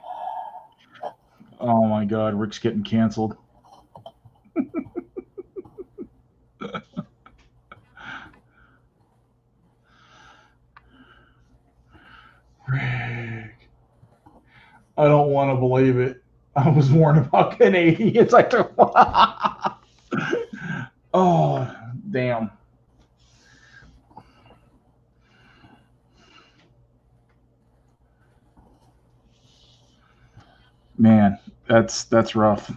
Oh my God, Rick's getting canceled. Rick. I don't want to believe it. I was warned about Canadians. I don't. Oh, damn. Man, that's rough.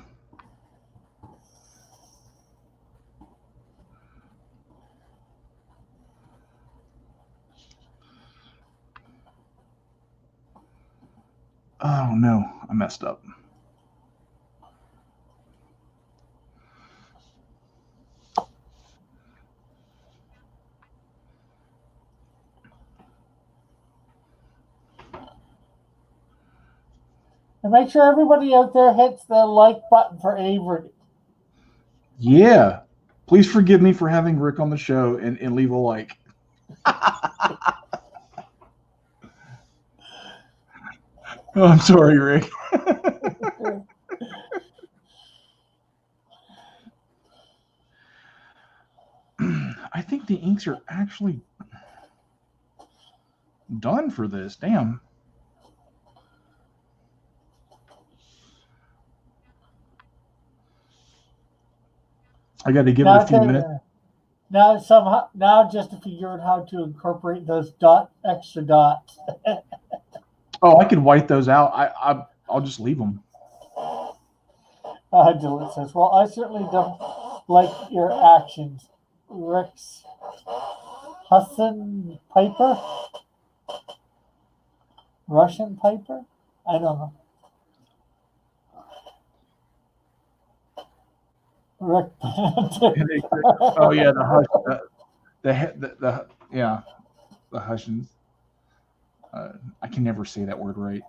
Oh no, I messed up. And make sure everybody out there hits the like button for Avery. Yeah. Please forgive me for having Rick on the show and leave a like. Oh, I'm sorry, Rick. I think the inks are actually done for this. Damn. I got to give it a few minutes. Now just to figure out how to incorporate those extra dots. Oh, I could white those out. I'll just leave them. Dylan says, "Well, I certainly don't like your actions, Rex Husson Piper, Russian Piper. I don't know. Rick. Oh yeah, the hush, the yeah, the Hussians. I can never say that word right.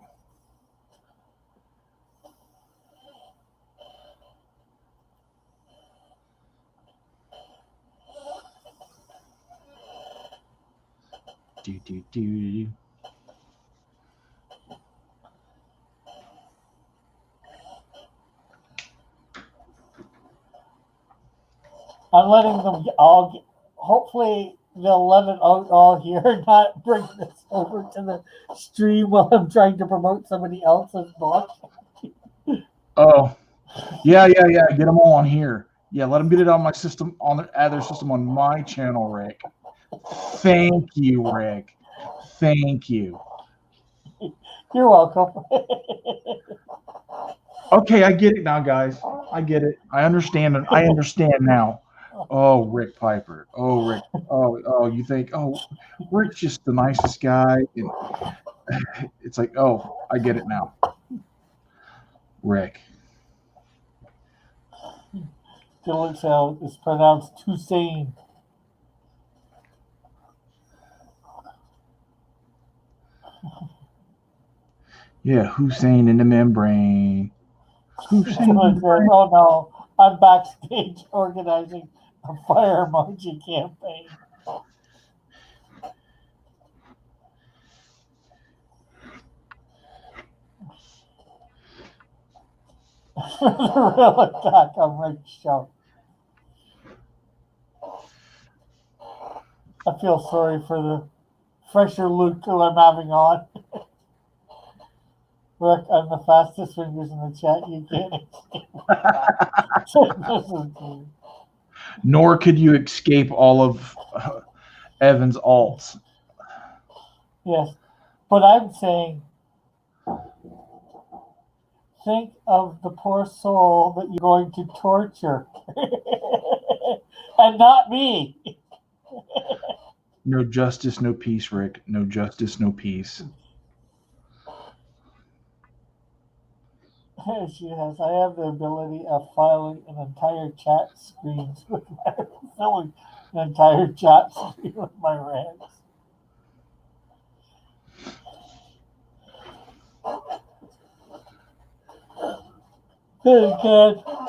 Do. I'm letting them all. Hopefully, they'll let it out all here and not bring this over to the stream while I'm trying to promote somebody else's book. Oh, yeah. Get them all on here. Yeah, let them get it on my system, add their system on my channel, Rick. Thank you, Rick. Thank you. You're welcome. Okay, I get it now, guys. I get it. I understand. I understand now. Oh, Rick Piper. Oh, Rick. Oh, you think, oh, Rick's just the nicest guy. And it's like, oh, I get it now. Rick. Dillingsdale is pronounced Hussein. Yeah, Hussein in the membrane. Hussein. Oh no, I'm backstage organizing a fire emoji campaign. The real attack on Rick's show. I feel sorry for the fresher Luke who I'm having on. Rick, I'm the fastest fingers in the chat. You can't. Nor could you escape all of Evan's alts. Yes, but I'm saying, think of the poor soul that you're going to torture, and not me. No justice, no peace, Rick. No justice, no peace. She has. I have the ability of filing an entire chat screen with filling an entire chat screen with my rants. Good.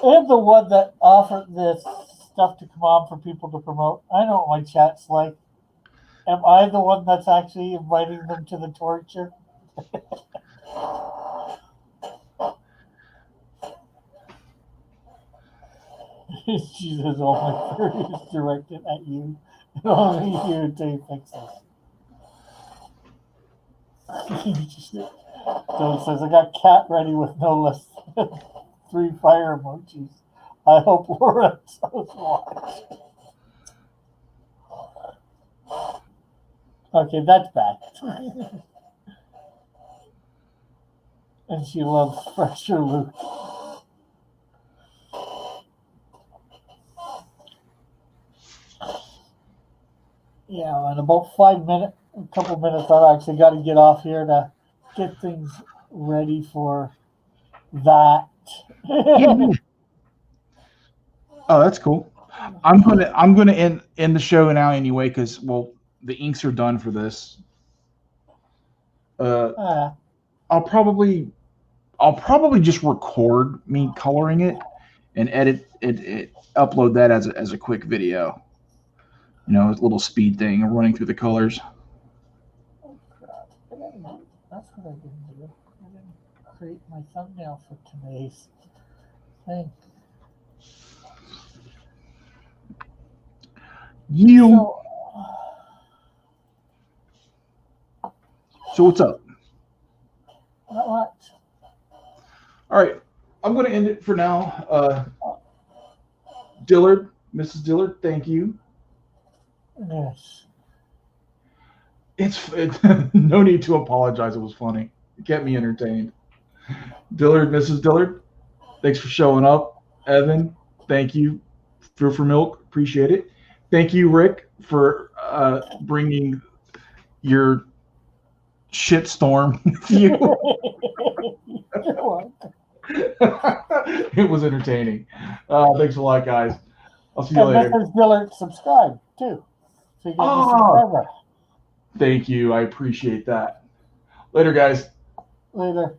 I'm the one that offered this stuff to come on for people to promote. I know what my chat's like. Am I the one that's actually inviting them to the torture? She says, "Oh, my query is directed at you, and only you until you fix this." Dylan says, "I got cat ready with no less than 3 fire emojis. I hope Lawrence knows watch." Okay, that's bad. And she loves fresher Luke. Yeah, in about a couple minutes, I've actually got to get off here to get things ready for that. Oh, that's cool. I'm gonna end the show now anyway because the inks are done for this. I'll probably just record me coloring it and edit it, upload that as a quick video. You know, a little speed thing of running through the colors. Oh crap! That's what I didn't do. I didn't create my thumbnail for today's thing. So what's up? Not much. All right, I'm going to end it for now. Dillard, Mrs. Dillard, thank you. Yes. It's no need to apologize. It was funny. It kept me entertained. Dillard, Mrs. Dillard, thanks for showing up. Evan, thank you. Fear for Milk, appreciate it. Thank you, Rick, for bringing your shitstorm with you. You're welcome. It was entertaining. Thanks a lot, guys. I'll see you later. Mrs. Dillard, subscribe too. So you get a subscriber. Thank you. I appreciate that. Later, guys. Later.